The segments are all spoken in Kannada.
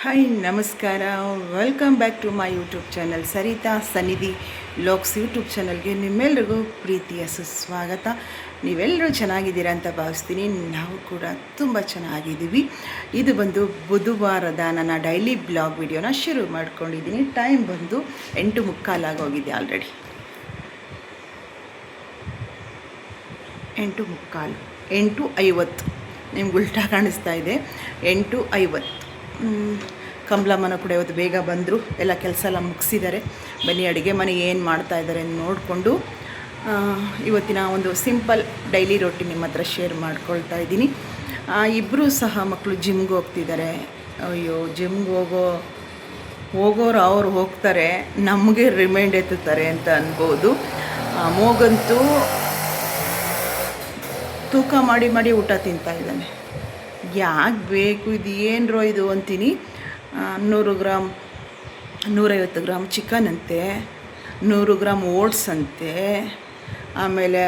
ಹಾಯ್ ನಮಸ್ಕಾರ. Welcome back to my YouTube channel Sarita Sannidhi logs YouTube ಚಾನಲ್ಗೆ ನಿಮ್ಮೆಲ್ರಿಗೂ ಪ್ರೀತಿಯ ಸುಸ್ವಾಗತ. ನೀವೆಲ್ಲರೂ ಚೆನ್ನಾಗಿದ್ದೀರಾ ಅಂತ ಭಾವಿಸ್ತೀನಿ. ನಾವು ಕೂಡ ತುಂಬ ಚೆನ್ನಾಗಿದ್ದೀವಿ. ಇದು ಬಂದು ಬುಧವಾರದ ನನ್ನ ಡೈಲಿ ಬ್ಲಾಗ್ ವಿಡಿಯೋನ ಶುರು ಮಾಡ್ಕೊಂಡಿದ್ದೀನಿ. ಟೈಮ್ ಬಂದು 8:45 ಆಗೋಗಿದೆ. ಆಲ್ರೆಡಿ 8:45, 8:50. ನಿಮ್ಗೆ ಉಲ್ಟಾ ಕಾಣಿಸ್ತಾ ಇದೆ. 8:50. ಕಮಲಮ್ಮನ ಕೂಡ ಇವತ್ತು ಬೇಗ ಬಂದರು. ಎಲ್ಲ ಕೆಲಸ ಎಲ್ಲ ಮುಗಿಸಿದ್ದಾರೆ. ಬನ್ನಿ ಅಡುಗೆ ಮನೆ ಏನು ಮಾಡ್ತಾಯಿದ್ದಾರೆ ನೋಡಿಕೊಂಡು ಇವತ್ತಿನ ಒಂದು ಸಿಂಪಲ್ ಡೈಲಿ ರೊಟೀನ್ ನಿಮ್ಮ ಹತ್ರ ಶೇರ್ ಮಾಡ್ಕೊಳ್ತಾ ಇದ್ದೀನಿ. ಇಬ್ಬರೂ ಸಹ ಮಕ್ಕಳು ಜಿಮ್ಗೆ ಹೋಗ್ತಿದ್ದಾರೆ. ಅಯ್ಯೋ, ಜಿಮ್ಗೆ ಹೋಗೋರು ಅವ್ರು ಹೋಗ್ತಾರೆ, ನಮಗೆ ರಿಮೈಂಡ್ ಎತ್ತುತ್ತಾರೆ ಅಂತ ಅನ್ಬೋದು. ಮೋಗಂತೂ ತೂಕ ಮಾಡಿ ಮಾಡಿ ಊಟ ತಿಂತಾಯಿದ್ದಾನೆ. ಯಾಕೆ ಬೇಕು ಇದು, ಏನರೋ ಇದು ಅಂತೀನಿ. 100 ಗ್ರಾಮ್ 150 ಗ್ರಾಮ್ ಚಿಕನ್ ಅಂತೆ, 100 ಗ್ರಾಮ್ ಓಟ್ಸ್ ಅಂತೆ, ಆಮೇಲೆ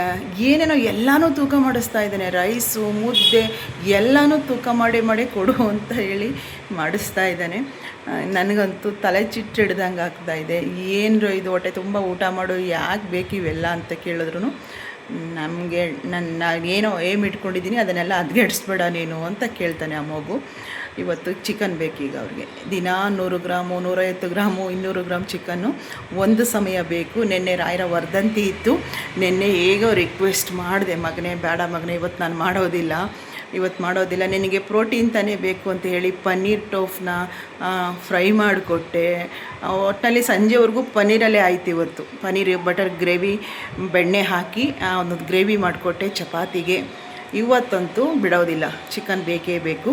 ಏನೇನೋ ಎಲ್ಲನೂ ತೂಕ ಮಾಡಿಸ್ತಾ ಇದ್ದಾನೆ. ರೈಸು, ಮುದ್ದೆ ಎಲ್ಲನೂ ತೂಕ ಮಾಡಿ ಮಾಡಿ ಕೊಡು ಅಂತ ಹೇಳಿ ಮಾಡಿಸ್ತಾ ಇದ್ದಾನೆ. ನನಗಂತೂ ತಲೆ ಚಿಟ್ಟಿಡ್ದಂಗೆ ಆಗ್ತಾಯಿದೆ. ಏನರೋ ಇದು, ಹೊಟ್ಟೆ ತುಂಬ ಊಟ ಮಾಡು, ಯಾಕೆ ಬೇಕು ಇವೆಲ್ಲ ಅಂತ ಕೇಳಿದ್ರು ನಮಗೆ ಏನೋ ಏಮ್ ಇಟ್ಕೊಂಡಿದ್ದೀನಿ ಅದನ್ನೆಲ್ಲ ಅದ್ಗೆಡಿಸ್ಬೇಡ ನೀನು ಅಂತ ಕೇಳ್ತಾನೆ ಆ ಮಗು. ಇವತ್ತು ಚಿಕನ್ ಬೇಕೀಗ ಅವ್ರಿಗೆ. ದಿನ 100 ಗ್ರಾಮು 150 ಗ್ರಾಮು 200 ಗ್ರಾಮ್ ಚಿಕನ್ನು ಒಂದು ಸಮಯ ಬೇಕು. ನಿನ್ನೆ ರಾಯರ ವರ್ಧಂತಿ ಇತ್ತು. ನಿನ್ನೆ ಹೇಗೋ ರಿಕ್ವೆಸ್ಟ್ ಮಾಡಿದೆ, ಮಗನೇ ಬೇಡ ಮಗನೇ ಇವತ್ತು ನಾನು ಮಾಡೋದಿಲ್ಲ, ನಿನಗೆ ಪ್ರೋಟೀನ್ ತಾನೇ ಬೇಕು ಅಂತ ಹೇಳಿ ಪನ್ನೀರ್ ಟೋಫ್ನ ಫ್ರೈ ಮಾಡಿಕೊಟ್ಟೆ. ಒಟ್ಟಿನಲ್ಲಿ ಸಂಜೆವರೆಗೂ ಪನ್ನೀರಲ್ಲೇ ಆಯ್ತು ಇವತ್ತು. ಪನ್ನೀರ್ ಬಟರ್ ಗ್ರೇವಿ ಬೆಣ್ಣೆ ಹಾಕಿ ಒಂದು ಗ್ರೇವಿ ಮಾಡಿಕೊಟ್ಟೆ ಚಪಾತಿಗೆ. ಇವತ್ತಂತೂ ಬಿಡೋದಿಲ್ಲ, ಚಿಕನ್ ಬೇಕೇ ಬೇಕು.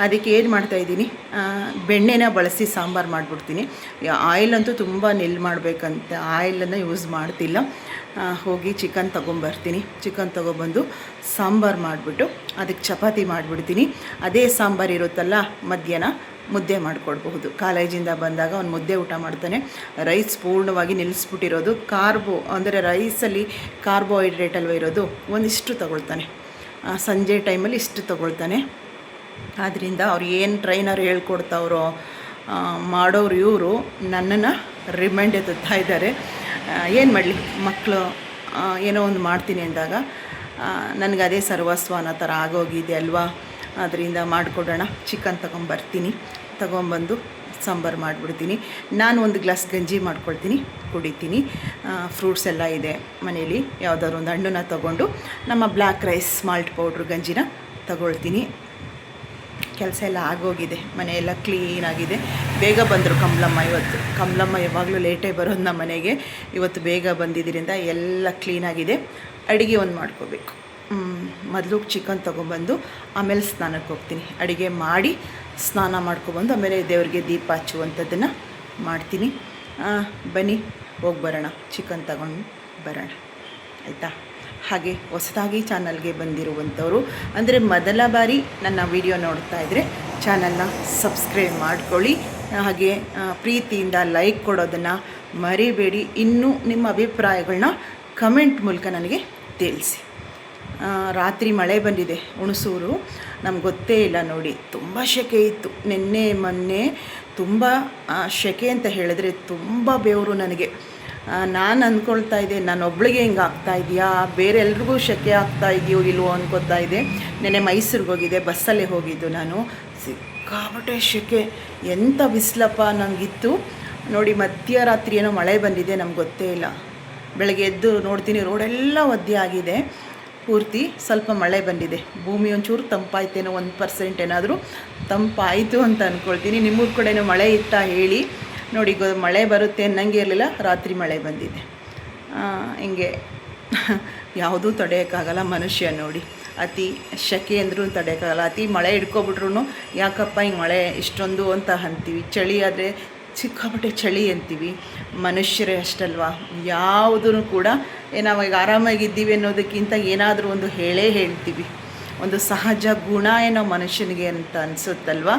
ಅದಕ್ಕೆ ಏನು ಮಾಡ್ತಾಯಿದ್ದೀನಿ, ಬೆಣ್ಣೆನ ಬಳಸಿ ಸಾಂಬಾರು ಮಾಡಿಬಿಡ್ತೀನಿ. ಆಯಿಲಂತೂ ತುಂಬ ಮಾಡಬೇಕಂತ ಆಯಿಲನ್ನು ಯೂಸ್ ಮಾಡ್ತಿಲ್ಲ. ಹೋಗಿ ಚಿಕನ್ ತೊಗೊಂಬರ್ತೀನಿ. ಚಿಕನ್ ತೊಗೊಬಂದು ಸಾಂಬಾರು ಮಾಡಿಬಿಟ್ಟು ಅದಕ್ಕೆ ಚಪಾತಿ ಮಾಡಿಬಿಡ್ತೀನಿ. ಅದೇ ಸಾಂಬಾರು ಇರುತ್ತಲ್ಲ, ಮಧ್ಯಾಹ್ನ ಮುದ್ದೆ ಮಾಡಿಕೊಡ್ಬಹುದು. ಕಾಲೇಜಿಂದ ಬಂದಾಗ ಅವ್ನು ಮುದ್ದೆ ಊಟ ಮಾಡ್ತಾನೆ. ರೈಸ್ ಪೂರ್ಣವಾಗಿ ನಿಲ್ಲಿಸ್ಬಿಟ್ಟಿರೋದು. ಕಾರ್ಬೋ ಅಂದರೆ ರೈಸಲ್ಲಿ ಕಾರ್ಬೋಹೈಡ್ರೇಟ್ ಅಲ್ವ ಇರೋದು, ಒಂದಿಷ್ಟು ತೊಗೊಳ್ತಾನೆ. ಸಂಜೆ ಟೈಮಲ್ಲಿ ಇಷ್ಟು ತೊಗೊಳ್ತಾನೆ. ಆದ್ದರಿಂದ ಅವ್ರು ಏನು ಟ್ರೈನರ್ ಹೇಳ್ಕೊಡ್ತಾವ್ರೋ ಮಾಡೋರು ಇವರು ನನ್ನನ್ನು ರಿಮೈಂಡ್ ಎತ್ತುತ್ತಾ ಇದ್ದಾರೆ. ಏನು ಮಾಡಲಿ, ಮಕ್ಕಳು ಏನೋ ಒಂದು ಮಾಡ್ತೀನಿ ಅಂದಾಗ ನನಗೆ ಅದೇ ಸರ್ವಸ್ವ ಅನ್ನೋ ಥರ ಆಗೋಗಿದೆ ಅಲ್ವಾ. ಅದರಿಂದ ಮಾಡಿಕೊಡೋಣ. ಚಿಕನ್ ತೊಗೊಂಬಂದು ಸಾಂಬಾರು ಮಾಡಿಬಿಡ್ತೀನಿ. ನಾನು ಒಂದು ಗ್ಲಾಸ್ ಗಂಜಿ ಮಾಡ್ಕೊಳ್ತೀನಿ, ಕುಡಿತೀನಿ. ಫ್ರೂಟ್ಸ್ ಎಲ್ಲ ಇದೆ ಮನೇಲಿ. ಯಾವುದಾದ್ರು ಒಂದು ಹಣ್ಣನ್ನ ತೊಗೊಂಡು ನಮ್ಮ ಬ್ಲ್ಯಾಕ್ ರೈಸ್ ಮಾಲ್ಟ್ ಪೌಡ್ರ್ ಗಂಜಿನ ತಗೊಳ್ತೀನಿ. ಕೆಲಸ ಎಲ್ಲ ಆಗೋಗಿದೆ, ಮನೆಯೆಲ್ಲ ಕ್ಲೀನಾಗಿದೆ. ಬೇಗ ಬಂದರು ಕಮಲಮ್ಮ ಯಾವಾಗಲೂ ಲೇಟೇ ಬರೋದು ನಮ್ಮ ಮನೆಗೆ. ಇವತ್ತು ಬೇಗ ಬಂದಿದ್ದರಿಂದ ಎಲ್ಲ ಕ್ಲೀನಾಗಿದೆ. ಅಡುಗೆ ಒಂದು ಮಾಡ್ಕೋಬೇಕು. ಮೊದಲು ಚಿಕನ್ ತೊಗೊಬಂದು ಆಮೇಲೆ ಸ್ನಾನಕ್ಕೆ ಹೋಗ್ತೀನಿ. ಅಡುಗೆ ಮಾಡಿ ಸ್ನಾನ ಮಾಡ್ಕೊಬಂದು ಆಮೇಲೆ ದೇವರಿಗೆ ದೀಪ ಹಚ್ಚುವಂಥದ್ದನ್ನು ಮಾಡ್ತೀನಿ. ಬನ್ನಿ ಹೋಗಿ ಬರೋಣ, ಚಿಕನ್ ತಗೊಂಡು ಬರೋಣ ಆಯಿತಾ. ಹಾಗೆ ಹೊಸದಾಗಿ ಚಾನಲ್ಗೆ ಬಂದಿರುವಂಥವರು ಅಂದರೆ ಮೊದಲ ಬಾರಿ ನನ್ನ ವಿಡಿಯೋ ನೋಡ್ತಾ ಇದ್ದರೆ ಚಾನಲ್ನ ಸಬ್ಸ್ಕ್ರೈಬ್ ಮಾಡ್ಕೊಳ್ಳಿ. ಹಾಗೆ ಪ್ರೀತಿಯಿಂದ ಲೈಕ್ ಕೊಡೋದನ್ನು ಮರಿಬೇಡಿ. ಇನ್ನೂ ನಿಮ್ಮ ಅಭಿಪ್ರಾಯಗಳನ್ನ ಕಮೆಂಟ್ ಮೂಲಕ ನನಗೆ ತಿಳಿಸಿ. ರಾತ್ರಿ ಮಳೆ ಬಂದಿದೆ ಹುಣಸೂರು, ನಮ್ಗೆ ಗೊತ್ತೇ ಇಲ್ಲ ನೋಡಿ. ತುಂಬ ಸೆಕೆ ಇತ್ತು ನಿನ್ನೆ ಮೊನ್ನೆ. ತುಂಬ ಸೆಕೆ ಅಂತ ಹೇಳಿದ್ರೆ ತುಂಬ ಬೆವರು ನನಗೆ. ನಾನು ಅಂದ್ಕೊಳ್ತಾ ಇದ್ದೆ, ನಾನೊಬ್ಳಿಗೆ ಹಿಂಗೆ ಆಗ್ತಾಯಿದೆಯಾ, ಬೇರೆ ಎಲ್ರಿಗೂ ಸೆಕೆ ಆಗ್ತಾ ಇದೆಯೋ ಇಲ್ವೋ ಅನ್ಕೋತಾ ಇದ್ದೆ. ನೆನ್ನೆ ಮೈಸೂರಿಗೆ ಹೋಗಿದ್ದೆ, ಬಸ್ಸಲ್ಲೇ ಹೋಗಿದ್ದು ನಾನು. ಸಿಕ್ಕಾಪಟ್ಟೆ ಸೆಕೆ, ಎಂಥ ಬಿಸಿಲಪ್ಪ ನನಗಿತ್ತು ನೋಡಿ. ಮಧ್ಯರಾತ್ರಿ ಏನೋ ಮಳೆ ಬಂದಿದೆ, ನಮ್ಗೆ ಗೊತ್ತೇ ಇಲ್ಲ. ಬೆಳಗ್ಗೆ ಎದ್ದು ನೋಡ್ತೀನಿ ರೋಡೆಲ್ಲ ಒದ್ದೆ ಆಗಿದೆ ಪೂರ್ತಿ. ಸ್ವಲ್ಪ ಮಳೆ ಬಂದಿದೆ, ಭೂಮಿ ಒಂಚೂರು ತಂಪಾಯ್ತೇನೋ, 1% ಏನಾದರೂ ತಂಪಾಯಿತು ಅಂತ ಅಂದ್ಕೊಳ್ತೀನಿ. ನಿಮ್ಮೂರ ಕಡೆನೂ ಮಳೆ ಇತ್ತಾ ಹೇಳಿ. ನೋಡಿ ಮಳೆ ಬರುತ್ತೆ ಅನ್ನಂಗೆ ಇರಲಿಲ್ಲ, ರಾತ್ರಿ ಮಳೆ ಬಂದಿದೆ. ಹಿಂಗೆ ಯಾವುದೂ ತಡೆಯೋಕ್ಕಾಗಲ್ಲ ಮನುಷ್ಯ ನೋಡಿ. ಅತಿ ಸೆಕೆ ಅಂದರೂ ತಡೆಯೋಕ್ಕಾಗಲ್ಲ, ಅತಿ ಮಳೆ ಹಿಡ್ಕೊಬಿಟ್ರು ಯಾಕಪ್ಪ ಹಿಂಗೆ ಮಳೆ ಇಷ್ಟೊಂದು ಅಂತ ಅಂತೀವಿ. ಚಳಿ ಆದರೆ ಸಿಕ್ಕಾಪಟ್ಟೆ ಚಳಿ ಅಂತೀವಿ. ಮನುಷ್ಯರೇ ಅಷ್ಟಲ್ವಾ, ಯಾವುದೂ ಕೂಡ ನಾವು ಈಗ ಆರಾಮಾಗಿದ್ದೀವಿ ಅನ್ನೋದಕ್ಕಿಂತ ಏನಾದರೂ ಒಂದು ಹೇಳ್ತೀವಿ. ಒಂದು ಸಹಜ ಗುಣ ಏನೋ ಮನುಷ್ಯನಿಗೆ ಅಂತ ಅನಿಸುತ್ತಲ್ವ.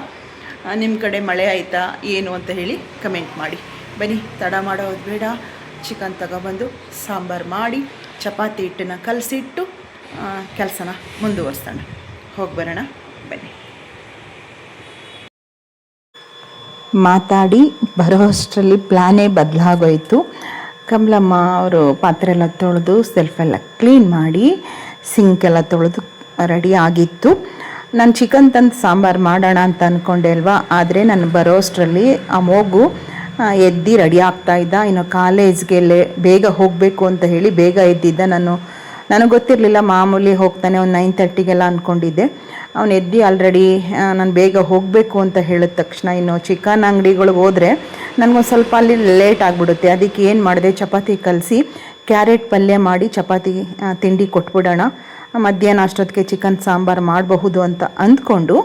ನಿಮ್ಮ ಕಡೆ ಮಳೆ ಆಯಿತಾ ಏನು ಅಂತ ಹೇಳಿ ಕಮೆಂಟ್ ಮಾಡಿ. ಬನ್ನಿ, ತಡ ಮಾಡೋದು ಬೇಡ. ಚಿಕನ್ ತಗೊಬಂದು ಸಾಂಬಾರು ಮಾಡಿ ಚಪಾತಿ ಹಿಟ್ಟನ್ನು ಕಲಸಿಟ್ಟು ಕೆಲಸನ ಮುಂದುವರಿಸೋಣ. ಹೋಗಿ ಬರೋಣ ಬನ್ನಿ. ಮಾತಾಡಿ ಬರೋಷ್ಟರಲ್ಲಿ ಪ್ಲ್ಯಾನೇ ಬದಲಾಗೋಯ್ತು. ಕಮಲಮ್ಮ ಅವರು ಪಾತ್ರೆ ಎಲ್ಲ ತೊಳೆದು ಸೆಲ್ಫೆಲ್ಲ ಕ್ಲೀನ್ ಮಾಡಿ ಸಿಂಕೆಲ್ಲ ತೊಳೆದು ರೆಡಿ ಆಗಿತ್ತು. ನಾನು ಚಿಕನ್ ತಂದು ಸಾಂಬಾರು ಮಾಡೋಣ ಅಂತ ಅಂದ್ಕೊಂಡೆ ಅಲ್ವಾ, ಆದರೆ ನಾನು ಬರೋಷ್ಟರಲ್ಲಿ ಆ ಮಗು ಎದ್ದು ರೆಡಿ ಆಗ್ತಾಯಿದ್ದ. ಇನ್ನು ಕಾಲೇಜ್ಗೆ ಬೇಗ ಹೋಗಬೇಕು ಅಂತ ಹೇಳಿ ಬೇಗ ಎದ್ದಿದ್ದ. ನನಗೆ ಗೊತ್ತಿರಲಿಲ್ಲ, ಮಾಮೂಲಿ ಹೋಗ್ತಾನೆ ಒಂದು 9:30ಗೆಲ್ಲ ಅಂದ್ಕೊಂಡಿದ್ದೆ. ಅವನು ಎದ್ದು ಆಲ್ರೆಡಿ ನಾನು ಬೇಗ ಹೋಗಬೇಕು ಅಂತ ಹೇಳಿದ ತಕ್ಷಣ ಇನ್ನು ಚಿಕನ್ ಅಂಗಡಿಗಳಿಗೆ ಹೋದರೆ ನನಗೊಂದು ಸ್ವಲ್ಪ ಅಲ್ಲಿ ಲೇಟ್ ಆಗಿಬಿಡುತ್ತೆ. ಅದಕ್ಕೆ ಏನು ಮಾಡಿದೆ, ಚಪಾತಿ ಕಲಸಿ ಕ್ಯಾರೆಟ್ ಪಲ್ಯ ಮಾಡಿ ಚಪಾತಿ ತಿಂಡಿ ಕೊಟ್ಬಿಡೋಣ, ಮಧ್ಯಾಹ್ನ ಅಷ್ಟೊತ್ತಿಗೆ ಚಿಕನ್ ಸಾಂಬಾರು ಮಾಡಬಹುದು ಅಂತ ಅಂದ್ಕೊಂಡು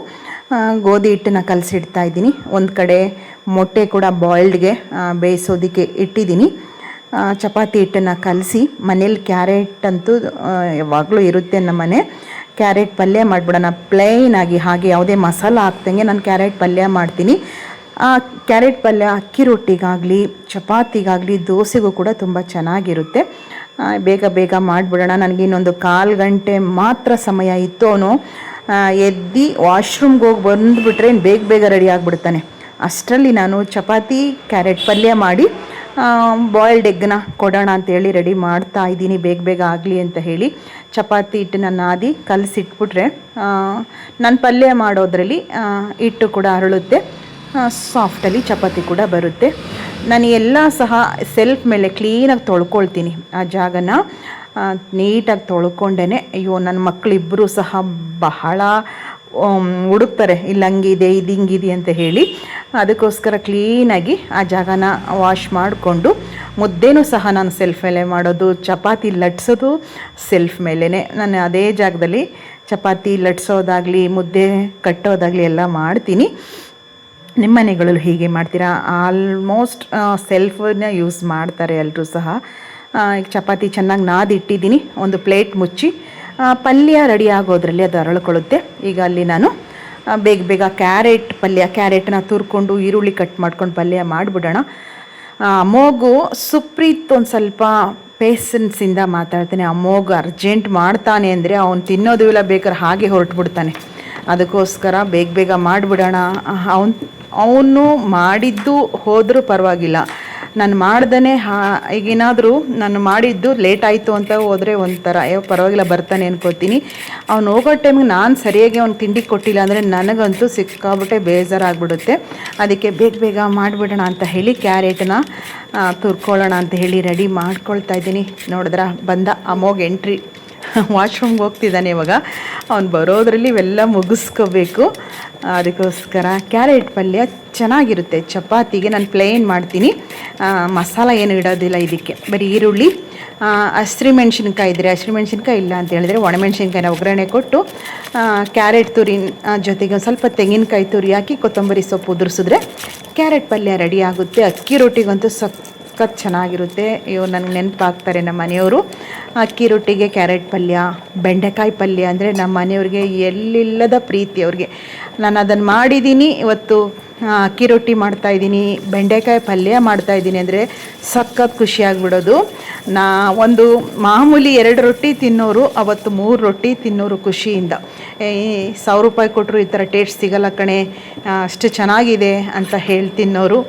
ಗೋಧಿ ಹಿಟ್ಟನ್ನು ಕಲಸಿಡ್ತಾ ಇದ್ದೀನಿ. ಒಂದು ಕಡೆ ಮೊಟ್ಟೆ ಕೂಡ ಬಾಯ್ಲ್ಡ್ಗೆ ಬೇಯಿಸೋದಕ್ಕೆ ಇಟ್ಟಿದ್ದೀನಿ. ಚಪಾತಿ ಹಿಟ್ಟನ್ನು ಕಲಸಿ ಮನೇಲಿ ಕ್ಯಾರೆಟ್ ಅಂತೂ ಯಾವಾಗಲೂ ಇರುತ್ತೆ ನಮ್ಮ ಮನೆ. ಕ್ಯಾರೆಟ್ ಪಲ್ಯ ಮಾಡಿಬಿಡೋಣ ಪ್ಲೇನಾಗಿ, ಹಾಗೆ ಯಾವುದೇ ಮಸಾಲ ಹಾಕ್ದಂಗೆ ನಾನು ಕ್ಯಾರೆಟ್ ಪಲ್ಯ ಮಾಡ್ತೀನಿ. ಕ್ಯಾರೆಟ್ ಪಲ್ಯ ಅಕ್ಕಿ ರೊಟ್ಟಿಗಾಗಲಿ ಚಪಾತಿಗಾಗಲಿ ದೋಸೆಗೂ ಕೂಡ ತುಂಬ ಚೆನ್ನಾಗಿರುತ್ತೆ. ಬೇಗ ಬೇಗ ಮಾಡಿಬಿಡೋಣ. ನನಗೆ ಇನ್ನೊಂದು 1/4 ಗಂಟೆ ಮಾತ್ರ ಸಮಯ ಇತ್ತು. ಅವನು ಎದ್ದು ವಾಶ್ರೂಮ್ಗೆ ಹೋಗಿ ಬಂದುಬಿಟ್ರೆ ಬೇಗ ಬೇಗ ರೆಡಿ ಆಗಿಬಿಡ್ತಾನೆ. ಅಷ್ಟರಲ್ಲಿ ನಾನು ಚಪಾತಿ ಕ್ಯಾರೆಟ್ ಪಲ್ಯ ಮಾಡಿ ಬಾಯ್ಲ್ಡ್ ಎಗ್ನ ಕೊಡೋಣ ಅಂತೇಳಿ ರೆಡಿ ಮಾಡ್ತಾ ಇದ್ದೀನಿ, ಬೇಗ ಬೇಗ ಆಗಲಿ ಅಂತ ಹೇಳಿ. ಚಪಾತಿ ಹಿಟ್ಟನ್ನ ನಾದಿ ಕಲಸಿಟ್ಬಿಟ್ರೆ ನಾನು ಪಲ್ಯ ಮಾಡೋದ್ರಲ್ಲಿ ಹಿಟ್ಟು ಕೂಡ ಅರಳುತ್ತೆ, ಸಾಫ್ಟಲ್ಲಿ ಚಪಾತಿ ಕೂಡ ಬರುತ್ತೆ. ನಾನು ಎಲ್ಲ ಸಹ ಸೆಲ್ಫ್ ಮೇಲೆ ಕ್ಲೀನಾಗಿ ತೊಳ್ಕೊಳ್ತೀನಿ. ಆ ಜಾಗನ ನೀಟಾಗಿ ತೊಳ್ಕೊಂಡೇ, ಅಯ್ಯೋ ನನ್ನ ಮಕ್ಕಳಿಬ್ಬರೂ ಸಹ ಬಹಳ ಹುಡುಕ್ತಾರೆ, ಇಲ್ಲಿ ಹಂಗಿದೆ ಇದು ಹಿಂಗಿದೆ ಅಂತ ಹೇಳಿ. ಅದಕ್ಕೋಸ್ಕರ ಕ್ಲೀನಾಗಿ ಆ ಜಾಗನ ವಾಶ್ ಮಾಡಿಕೊಂಡು, ಮುದ್ದೆನೂ ಸಹ ನಾನು ಸೆಲ್ಫ್ ಮೇಲೆ ಮಾಡೋದು, ಚಪಾತಿ ಲಟ್ಸೋದು ಸೆಲ್ಫ್ ಮೇಲೇ. ನಾನು ಅದೇ ಜಾಗದಲ್ಲಿ ಚಪಾತಿ ಲಟ್ಸೋದಾಗಲಿ ಮುದ್ದೆ ಕಟ್ಟೋದಾಗಲಿ ಎಲ್ಲ ಮಾಡ್ತೀನಿ. ನಿಮ್ಮ ಮನೆಗಳಲ್ಲಿ ಹೀಗೆ ಮಾಡ್ತೀರಾ? ಆಲ್ಮೋಸ್ಟ್ ಸೆಲ್ಫನ್ನ ಯೂಸ್ ಮಾಡ್ತಾರೆ ಎಲ್ಲರೂ ಸಹ. ಚಪಾತಿ ಚೆನ್ನಾಗಿ ನಾದಿಟ್ಟಿದ್ದೀನಿ, ಒಂದು ಪ್ಲೇಟ್ ಮುಚ್ಚಿ ಪಲ್ಯ ರೆಡಿ ಆಗೋದ್ರಲ್ಲಿ ಅದು ಅರಳ್ಕೊಳ್ಳುತ್ತೆ. ಈಗ ಅಲ್ಲಿ ನಾನು ಬೇಗ ಬೇಗ ಕ್ಯಾರೆಟ್ನ ತುರ್ಕೊಂಡು ಈರುಳ್ಳಿ ಕಟ್ ಮಾಡ್ಕೊಂಡು ಪಲ್ಯ ಮಾಡಿಬಿಡೋಣ. ಅಮ್ಮೋಗು ಸುಪ್ರೀತ್ ಒಂದು ಸ್ವಲ್ಪ ಪೇಷನ್ಸಿಂದ ಮಾತಾಡ್ತಾನೆ. ಅಮ್ಮೋಗು ಅರ್ಜೆಂಟ್ ಮಾಡ್ತಾನೆ ಅಂದರೆ ಅವನು ತಿನ್ನೋದು ಇಲ್ಲ, ಬೇಕಾದ್ರೆ ಹಾಗೆ ಹೊರಟುಬಿಡ್ತಾನೆ. ಅದಕ್ಕೋಸ್ಕರ ಬೇಗ ಬೇಗ ಮಾಡಿಬಿಡೋಣ. ಅವನು ಮಾಡಿದ್ದು ಹೋದರೂ ಪರವಾಗಿಲ್ಲ, ನಾನು ಮಾಡ್ದೇ ಈಗೇನಾದರೂ ನಾನು ಮಾಡಿದ್ದು ಲೇಟ್ ಆಯಿತು ಅಂತ ಹೋದರೆ ಒಂಥರ ಪರವಾಗಿಲ್ಲ ಬರ್ತಾನೆ ಅನ್ಕೋತೀನಿ. ಅವ್ನು ಹೋಗೋ ಟೈಮಿಗೆ ನಾನು ಸರಿಯಾಗಿ ಅವ್ನು ತಿಂಡಿ ಕೊಟ್ಟಿಲ್ಲ ಅಂದರೆ ನನಗಂತೂ ಸಿಕ್ಕಾಬಿಟ್ಟೆ ಬೇಜಾರಾಗ್ಬಿಡುತ್ತೆ. ಅದಕ್ಕೆ ಬೇಗ ಬೇಗ ಮಾಡಿಬಿಡೋಣ ಅಂತ ಹೇಳಿ ಕ್ಯಾರೆಟನ್ನ ತುರ್ಕೊಳ್ಳೋಣ ಅಂತ ಹೇಳಿ ರೆಡಿ ಮಾಡ್ಕೊಳ್ತಾ ಇದ್ದೀನಿ. ನೋಡಿದ್ರ ಬಂದ ಅಮ್ಮೋಗ ಎಂಟ್ರಿ. ವಾಶ್ರೂಮ್ಗೆ ಹೋಗ್ತಿದ್ದಾನೆ ಇವಾಗ. ಅವ್ನು ಬರೋದ್ರಲ್ಲಿ ಇವೆಲ್ಲ ಮುಗಿಸ್ಕೋಬೇಕು. ಅದಕ್ಕೋಸ್ಕರ ಕ್ಯಾರೆಟ್ ಪಲ್ಯ ಚೆನ್ನಾಗಿರುತ್ತೆ. ಚಪಾತಿಗೆ ನಾನು ಪ್ಲೇನ್ ಮಾಡ್ತೀನಿ, ಮಸಾಲ ಏನು ಇಡೋದಿಲ್ಲ ಇದಕ್ಕೆ. ಬರೀ ಈರುಳ್ಳಿ, ಹಸಿಮೆಣ್ಸಿನ್ಕಾಯಿ ಇದ್ದರೆ ಹಸಿಮೆಣ್ಸಿನ್ಕಾಯಿ, ಇಲ್ಲ ಅಂತ ಹೇಳಿದ್ರೆ ಒಣಮೆಣ್ಸಿನ್ಕಾಯಿನ ಒಗ್ಗರಣೆ ಕೊಟ್ಟು ಕ್ಯಾರೆಟ್ ತುರಿ ಜೊತೆಗೆ ಒಂದು ಸ್ವಲ್ಪ ತೆಂಗಿನಕಾಯಿ ತುರಿ ಹಾಕಿ ಕೊತ್ತಂಬರಿ ಸೊಪ್ಪು ಉದುರಿಸಿದ್ರೆ ಕ್ಯಾರೆಟ್ ಪಲ್ಯ ರೆಡಿ ಆಗುತ್ತೆ. ಅಕ್ಕಿ ರೊಟ್ಟಿಗಂತೂ ಸಖತ್ ಚೆನ್ನಾಗಿರುತ್ತೆ. ಇವ್ರು ನನಗೆ ನೆನಪಾಗ್ತಾರೆ ನಮ್ಮ ಮನೆಯವರು. ಅಕ್ಕಿ ರೊಟ್ಟಿಗೆ ಕ್ಯಾರೆಟ್ ಪಲ್ಯ, ಬೆಂಡೆಕಾಯಿ ಪಲ್ಯ ಅಂದರೆ ನಮ್ಮ ಮನೆಯವ್ರಿಗೆ ಎಲ್ಲಿಲ್ಲದ ಪ್ರೀತಿ ಅವ್ರಿಗೆ. ನಾನು ಅದನ್ನು ಮಾಡಿದ್ದೀನಿ ಇವತ್ತು. ಅಕ್ಕಿ ರೊಟ್ಟಿ ಮಾಡ್ತಾಯಿದ್ದೀನಿ, ಬೆಂಡೆಕಾಯಿ ಪಲ್ಯ ಮಾಡ್ತಾಯಿದ್ದೀನಿ ಅಂದರೆ ಸಖತ್ ಖುಷಿಯಾಗಿಬಿಡೋದು. ಒಂದು ಮಾಮೂಲಿ 2 ರೊಟ್ಟಿ ತಿನ್ನೋರು ಅವತ್ತು 3 ರೊಟ್ಟಿ ತಿನ್ನೋರು ಖುಷಿಯಿಂದ. 1000 ರೂಪಾಯಿ ಕೊಟ್ಟರು ಈ ಥರ ಟೇಸ್ಟ್ ಸಿಗಲ್ಲ ಕಣೆ, ಅಷ್ಟು ಚೆನ್ನಾಗಿದೆ ಅಂತ ಹೇಳಿ ತಿನ್ನೋರು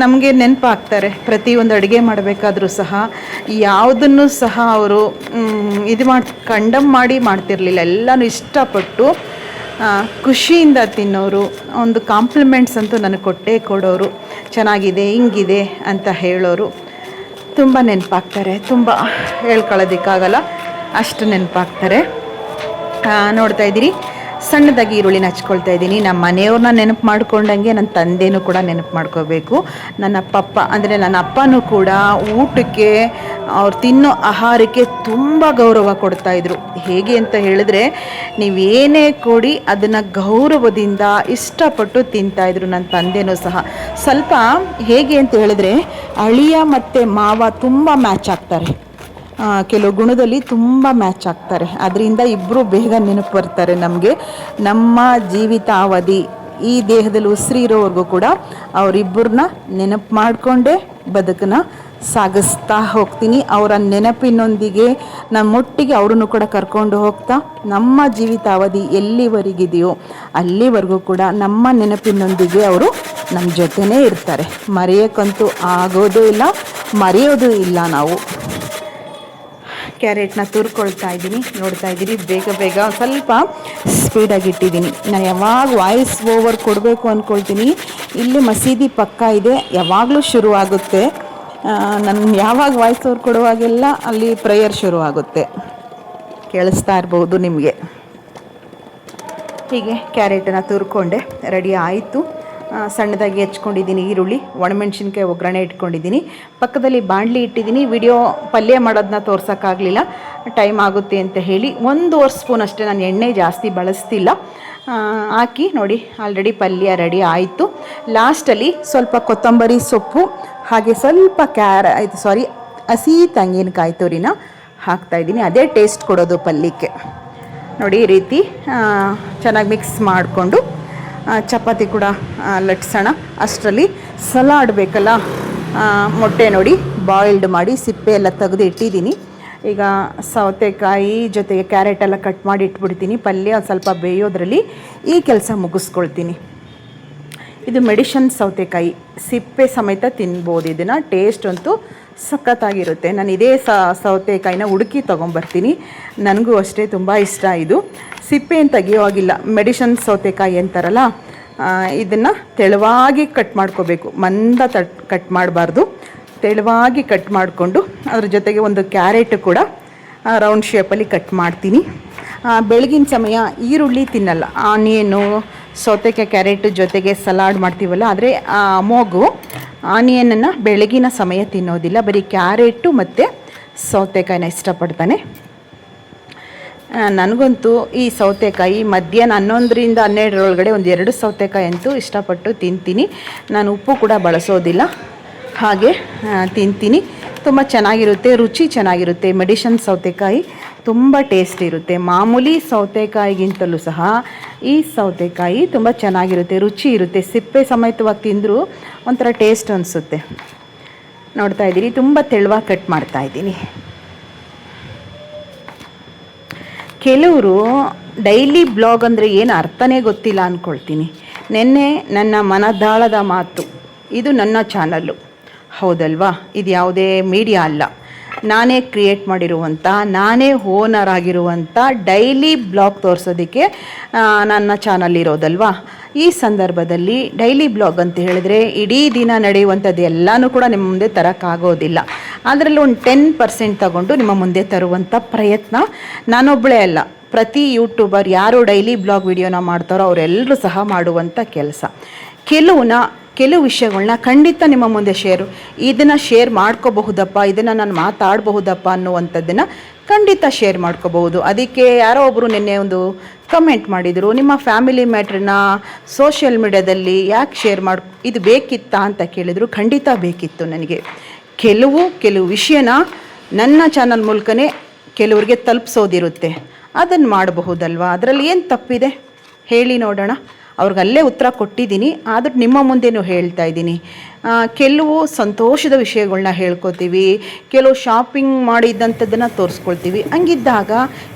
ನಮಗೆ ನೆನಪಾಗ್ತಾರೆ. ಪ್ರತಿಯೊಂದು ಅಡುಗೆ ಮಾಡಬೇಕಾದ್ರೂ ಸಹ ಯಾವುದನ್ನು ಸಹ ಅವರು ಕಂಡಮ್ ಮಾಡಿ ಮಾಡ್ತಿರಲಿಲ್ಲ. ಎಲ್ಲನೂ ಇಷ್ಟಪಟ್ಟು ಖುಷಿಯಿಂದ ತಿನ್ನೋರು. ಒಂದು ಕಾಂಪ್ಲಿಮೆಂಟ್ಸ್ ಅಂತೂ ನನಗೆ ಕೊಡೋರು, ಚೆನ್ನಾಗಿದೆ ಹಿಂಗಿದೆ ಅಂತ ಹೇಳೋರು. ತುಂಬ ನೆನಪಾಗ್ತಾರೆ, ತುಂಬ ಹೇಳ್ಕೊಳ್ಳೋದಕ್ಕಾಗಲ್ಲ, ಅಷ್ಟು ನೆನಪಾಗ್ತಾರೆ. ನೋಡ್ತಾ ಇದ್ದೀರಿ, ಸಣ್ಣದಾಗಿ ಈರುಳ್ಳಿನ ಹಚ್ಕೊಳ್ತಾ ಇದ್ದೀನಿ. ನಮ್ಮ ಮನೆಯವ್ರನ್ನ ನೆನಪು ಮಾಡ್ಕೊಂಡಂಗೆ ನನ್ನ ತಂದೆನೂ ಕೂಡ ನೆನಪು ಮಾಡ್ಕೋಬೇಕು. ನನ್ನ ಪಪ್ಪ ಅಂದರೆ ನನ್ನ ಅಪ್ಪನೂ ಕೂಡ ಊಟಕ್ಕೆ, ಅವ್ರು ತಿನ್ನೋ ಆಹಾರಕ್ಕೆ ತುಂಬ ಗೌರವ ಕೊಡ್ತಾಯಿದ್ರು. ಹೇಗೆ ಅಂತ ಹೇಳಿದ್ರೆ, ನೀವೇನೇ ಕೊಡಿ ಅದನ್ನು ಗೌರವದಿಂದ ಇಷ್ಟಪಟ್ಟು ತಿಂತಾಯಿದ್ರು ನನ್ನ ತಂದೆನೂ ಸಹ. ಸ್ವಲ್ಪ ಹೇಗೆ ಅಂತ ಹೇಳಿದ್ರೆ, ಅಳಿಯ ಮತ್ತು ಮಾವ ತುಂಬ ಮ್ಯಾಚ್ ಆಗ್ತಾರೆ. ಕೆಲವು ಗುಣದಲ್ಲಿ ತುಂಬ ಮ್ಯಾಚ್ ಆಗ್ತಾರೆ. ಅದರಿಂದ ಇಬ್ಬರು ಬೇಗ ನೆನಪು ಬರ್ತಾರೆ ನಮಗೆ. ನಮ್ಮ ಜೀವಿತಾವಧಿ ಈ ದೇಹದಲ್ಲಿ ಉಸಿರಿರೋವರೆಗೂ ಕೂಡ ಅವರಿಬ್ಬರನ್ನ ನೆನಪು ಮಾಡಿಕೊಂಡೇ ಬದುಕನ್ನ ಸಾಗಿಸ್ತಾ ಹೋಗ್ತೀನಿ. ಅವರ ನೆನಪಿನೊಂದಿಗೆ ನಮ್ಮೊಟ್ಟಿಗೆ ಅವರನ್ನು ಕೂಡ ಕರ್ಕೊಂಡು ಹೋಗ್ತಾ ನಮ್ಮ ಜೀವಿತಾವಧಿ ಎಲ್ಲಿವರೆಗಿದೆಯೋ ಅಲ್ಲಿವರೆಗೂ ಕೂಡ ನಮ್ಮ ನೆನಪಿನೊಂದಿಗೆ ಅವರು ನಮ್ಮ ಜೊತೆನೇ ಇರ್ತಾರೆ, ಮರೆಯೋಕ್ಕಂತೂ ಆಗೋದು ಇಲ್ಲ, ಮರೆಯೋದು ಇಲ್ಲ ನಾವು. ಕ್ಯಾರೆಟ್ನ ತುರ್ಕೊಳ್ತಾ ಇದ್ದೀನಿ, ನೋಡ್ತಾ ಇದ್ದೀರಿ. ಬೇಗ ಬೇಗ ಸ್ವಲ್ಪ ಸ್ಪೀಡಾಗಿ ಇಟ್ಟಿದ್ದೀನಿ. ನಾನು ಯಾವಾಗ ವಾಯ್ಸ್ ಓವರ್ ಕೊಡಬೇಕು ಅಂದ್ಕೊಳ್ತೀನಿ, ಇಲ್ಲಿ ಮಸೀದಿ ಪಕ್ಕ ಇದೆ, ಯಾವಾಗಲೂ ಶುರುವಾಗುತ್ತೆ. ನಾನು ಯಾವಾಗ ವಾಯ್ಸ್ ಓವರ್ ಕೊಡುವಾಗೆಲ್ಲ ಅಲ್ಲಿ ಪ್ರೇಯರ್ ಶುರುವಾಗುತ್ತೆ, ಕೇಳಿಸ್ತಾ ಇರ್ಬೋದು ನಿಮಗೆ. ಹೀಗೆ ಕ್ಯಾರೆಟನ್ನು ತುರ್ಕೊಂಡೆ, ರೆಡಿ ಆಯಿತು. ಸಣ್ಣದಾಗಿ ಹೆಚ್ಕೊಂಡಿದ್ದೀನಿ ಈರುಳ್ಳಿ, ಒಣಮೆಣ್ಸಿನ್ಕಾಯಿ ಒಗ್ಗರಣೆ ಇಟ್ಕೊಂಡಿದ್ದೀನಿ. ಪಕ್ಕದಲ್ಲಿ ಬಾಣಲಿ ಇಟ್ಟಿದ್ದೀನಿ. ವಿಡಿಯೋ ಪಲ್ಯ ಮಾಡೋದನ್ನ ತೋರ್ಸೋಕ್ಕಾಗಲಿಲ್ಲ, ಟೈಮ್ ಆಗುತ್ತೆ ಅಂತ ಹೇಳಿ 1 ಸ್ಪೂನ್ ಅಷ್ಟೇ, ನಾನು ಎಣ್ಣೆ ಜಾಸ್ತಿ ಬಳಸ್ತಿಲ್ಲ. ಹಾಕಿ ನೋಡಿ, ಆಲ್ರೆಡಿ ಪಲ್ಯ ರೆಡಿ ಆಯಿತು. ಲಾಸ್ಟಲ್ಲಿ ಸ್ವಲ್ಪ ಕೊತ್ತಂಬರಿ ಸೊಪ್ಪು ಹಾಗೆ ಸ್ವಲ್ಪ ಹಸಿ ತೆಂಗಿನಕಾಯಿ ತುರಿನ ಹಾಕ್ತಾಯಿದ್ದೀನಿ. ಅದೇ ಟೇಸ್ಟ್ ಕೊಡೋದು ಪಲ್ಯಕ್ಕೆ. ನೋಡಿ ಈ ರೀತಿ ಚೆನ್ನಾಗಿ ಮಿಕ್ಸ್ ಮಾಡಿಕೊಂಡು ಚಪಾತಿ ಕೂಡ ಲಟ್ಸೋಣ. ಅಷ್ಟರಲ್ಲಿ ಸಲಾಡ್ ಬೇಕಲ್ಲ, ಮೊಟ್ಟೆ ನೋಡಿ ಬಾಯ್ಲ್ಡ್ ಮಾಡಿ ಸಿಪ್ಪೆ ಎಲ್ಲ ತೆಗೆದು ಇಟ್ಟಿದ್ದೀನಿ. ಈಗ ಸೌತೆಕಾಯಿ ಜೊತೆಗೆ ಕ್ಯಾರೆಟ್ ಎಲ್ಲ ಕಟ್ ಮಾಡಿ ಇಟ್ಬಿಡ್ತೀನಿ. ಪಲ್ಯ ಸ್ವಲ್ಪ ಬೇಯೋದ್ರಲ್ಲಿ ಈ ಕೆಲಸ ಮುಗಿಸ್ಕೊಳ್ತೀನಿ. ಇದು ಮೆಡಿಷನ್ ಸೌತೆಕಾಯಿ, ಸಿಪ್ಪೆ ಸಮೇತ ತಿನ್ಬೋದು. ಇದನ್ನು ಟೇಸ್ಟ್ ಅಂತೂ ಸಖತ್ತಾಗಿರುತ್ತೆ. ನಾನು ಇದೇ ಸೌತೆಕಾಯಿನ ಹುಡುಕಿ ತೊಗೊಂಬರ್ತೀನಿ, ನನಗೂ ಅಷ್ಟೇ ತುಂಬ ಇಷ್ಟ. ಇದು ಸಿಪ್ಪೆಯನ್ನು ತೆಗಿಯೋವಾಗಿಲ್ಲ, ಮೆಡಿಷನ್ ಸೌತೆಕಾಯಿ ಅಂತಾರಲ್ಲ, ಇದನ್ನು ತೆಳುವಾಗಿ ಕಟ್ ಮಾಡ್ಕೋಬೇಕು, ಮಂದ ಕಟ್ ಮಾಡಬಾರ್ದು. ತೆಳುವಾಗಿ ಕಟ್ ಮಾಡಿಕೊಂಡು ಅದ್ರ ಜೊತೆಗೆ ಒಂದು ಕ್ಯಾರೆಟ್ ಕೂಡ ರೌಂಡ್ ಶೇಪಲ್ಲಿ ಕಟ್ ಮಾಡ್ತೀನಿ. ಬೆಳಗಿನ ಸಮಯ ಈರುಳ್ಳಿ ತಿನ್ನಲ್ಲ, ಆನಿಯನ್ನು ಸೌತೆಕಾಯಿ ಕ್ಯಾರೆಟ್ ಜೊತೆಗೆ ಸಲಾಡ್ ಮಾಡ್ತೀವಲ್ಲ, ಆದರೆ ಅಮೋಘು ಆನಿಯನನ್ನು ಬೆಳಗಿನ ಸಮಯ ತಿನ್ನೋದಿಲ್ಲ, ಬರೀ ಕ್ಯಾರೆಟು ಮತ್ತು ಸೌತೆಕಾಯಿನ ಇಷ್ಟಪಡ್ತಾನೆ. ನನಗಂತೂ ಈ ಸೌತೆಕಾಯಿ ಮಧ್ಯಾಹ್ನ 11ರಿಂದ 12 ಒಂದು 2 ಸೌತೆಕಾಯಿ ಅಂತೂ ಇಷ್ಟಪಟ್ಟು ತಿಂತೀನಿ. ನಾನು ಉಪ್ಪು ಕೂಡ ಬಳಸೋದಿಲ್ಲ, ಹಾಗೆ ತಿಂತೀನಿ. ತುಂಬ ಚೆನ್ನಾಗಿರುತ್ತೆ, ರುಚಿ ಚೆನ್ನಾಗಿರುತ್ತೆ. ಮೆಡಿಷನ್ ಸೌತೆಕಾಯಿ ತುಂಬ ಟೇಸ್ಟ್ ಇರುತ್ತೆ. ಮಾಮೂಲಿ ಸೌತೆಕಾಯಿಗಿಂತಲೂ ಸಹ ಈ ಸೌತೆಕಾಯಿ ತುಂಬ ಚೆನ್ನಾಗಿರುತ್ತೆ, ರುಚಿ ಇರುತ್ತೆ. ಸಿಪ್ಪೆ ಸಮೇತವಾಗಿ ತಿಂದರೂ ಒಂಥರ ಟೇಸ್ಟ್ ಅನಿಸುತ್ತೆ. ನೋಡ್ತಾ ಇದ್ದೀರಿ, ತುಂಬ ತೆಳುವಾಗಿ ಕಟ್ ಮಾಡ್ತಾ ಇದ್ದೀನಿ. ಕೆಲವರು ಡೈಲಿ ಬ್ಲಾಗ್ ಅಂದರೆ ಏನು ಅರ್ಥನೇ ಗೊತ್ತಿಲ್ಲ ಅಂದ್ಕೊಳ್ತೀನಿ. ನೆನ್ನೆ ನನ್ನ ಮನದಾಳದ ಮಾತು, ಇದು ನನ್ನ ಚಾನಲ್ಲು ಹೌದಲ್ವಾ, ಇದು ಯಾವುದೇ ಮೀಡಿಯಾ ಅಲ್ಲ, ನಾನೇ ಕ್ರಿಯೇಟ್ ಮಾಡಿರುವಂಥ, ನಾನೇ ಓನರ್ ಆಗಿರುವಂಥ ಡೈಲಿ ಬ್ಲಾಗ್ ತೋರಿಸೋದಕ್ಕೆ ನನ್ನ ಚಾನಲ್ ಇರೋದಲ್ವಾ. ಈ ಸಂದರ್ಭದಲ್ಲಿ ಡೈಲಿ ಬ್ಲಾಗ್ ಅಂತ ಹೇಳಿದ್ರೆ ಇಡೀ ದಿನ ನಡೆಯುವಂಥದ್ದು ಎಲ್ಲನೂ ಕೂಡ ನಿಮ್ಮ ಮುಂದೆ ತರೋಕ್ಕಾಗೋದಿಲ್ಲ. ಅದರಲ್ಲಿ ಒಂದು 10% ತಗೊಂಡು ನಿಮ್ಮ ಮುಂದೆ ತರುವಂಥ ಪ್ರಯತ್ನ ನಾನೊಬ್ಬಳೇ ಅಲ್ಲ, ಪ್ರತಿ ಯೂಟ್ಯೂಬರ್ ಯಾರು ಡೈಲಿ ಬ್ಲಾಗ್ ವಿಡಿಯೋನ ಮಾಡ್ತಾರೋ ಅವರೆಲ್ಲರೂ ಸಹ ಮಾಡುವಂಥ ಕೆಲಸ. ಕೆಲವು ವಿಷಯಗಳನ್ನ ಖಂಡಿತ ನಿಮ್ಮ ಮುಂದೆ ಇದನ್ನು ಶೇರ್ ಮಾಡ್ಕೋಬಹುದಪ್ಪ, ಇದನ್ನು ನಾನು ಮಾತಾಡಬಹುದಪ್ಪ ಅನ್ನುವಂಥದ್ದನ್ನು ಖಂಡಿತ ಶೇರ್ ಮಾಡ್ಕೋಬಹುದು. ಅದಕ್ಕೆ ಯಾರೋ ಒಬ್ಬರು ನಿನ್ನೆ ಒಂದು ಕಮೆಂಟ್ ಮಾಡಿದರು, ನಿಮ್ಮ ಫ್ಯಾಮಿಲಿ ಮ್ಯಾಟ್ರನ್ನ ಸೋಷಿಯಲ್ ಮೀಡಿಯಾದಲ್ಲಿ ಯಾಕೆ ಶೇರ್ ಇದು ಬೇಕಿತ್ತಾ ಅಂತ ಕೇಳಿದರು. ಖಂಡಿತ ಬೇಕಿತ್ತು ನನಗೆ. ಕೆಲವು ವಿಷಯನ ನನ್ನ ಚಾನಲ್ ಮೂಲಕನೇ ಕೆಲವ್ರಿಗೆ ತಲುಪಿಸೋದಿರುತ್ತೆ, ಅದನ್ನು ಮಾಡಬಹುದಲ್ವಾ. ಅದರಲ್ಲಿ ಏನು ತಪ್ಪಿದೆ ಹೇಳಿ ನೋಡೋಣ. ಅವ್ರಿಗಲ್ಲೇ ಉತ್ತರ ಕೊಟ್ಟಿದ್ದೀನಿ, ಆದರೂ ನಿಮ್ಮ ಮುಂದೆನೂ ಹೇಳ್ತಾ ಇದ್ದೀನಿ. ಕೆಲವು ಸಂತೋಷದ ವಿಷಯಗಳನ್ನ ಹೇಳ್ಕೊತೀವಿ, ಕೆಲವು ಶಾಪಿಂಗ್ ಮಾಡಿದ್ದಂಥದ್ದನ್ನು ತೋರಿಸ್ಕೊಳ್ತೀವಿ. ಹಂಗಿದ್ದಾಗ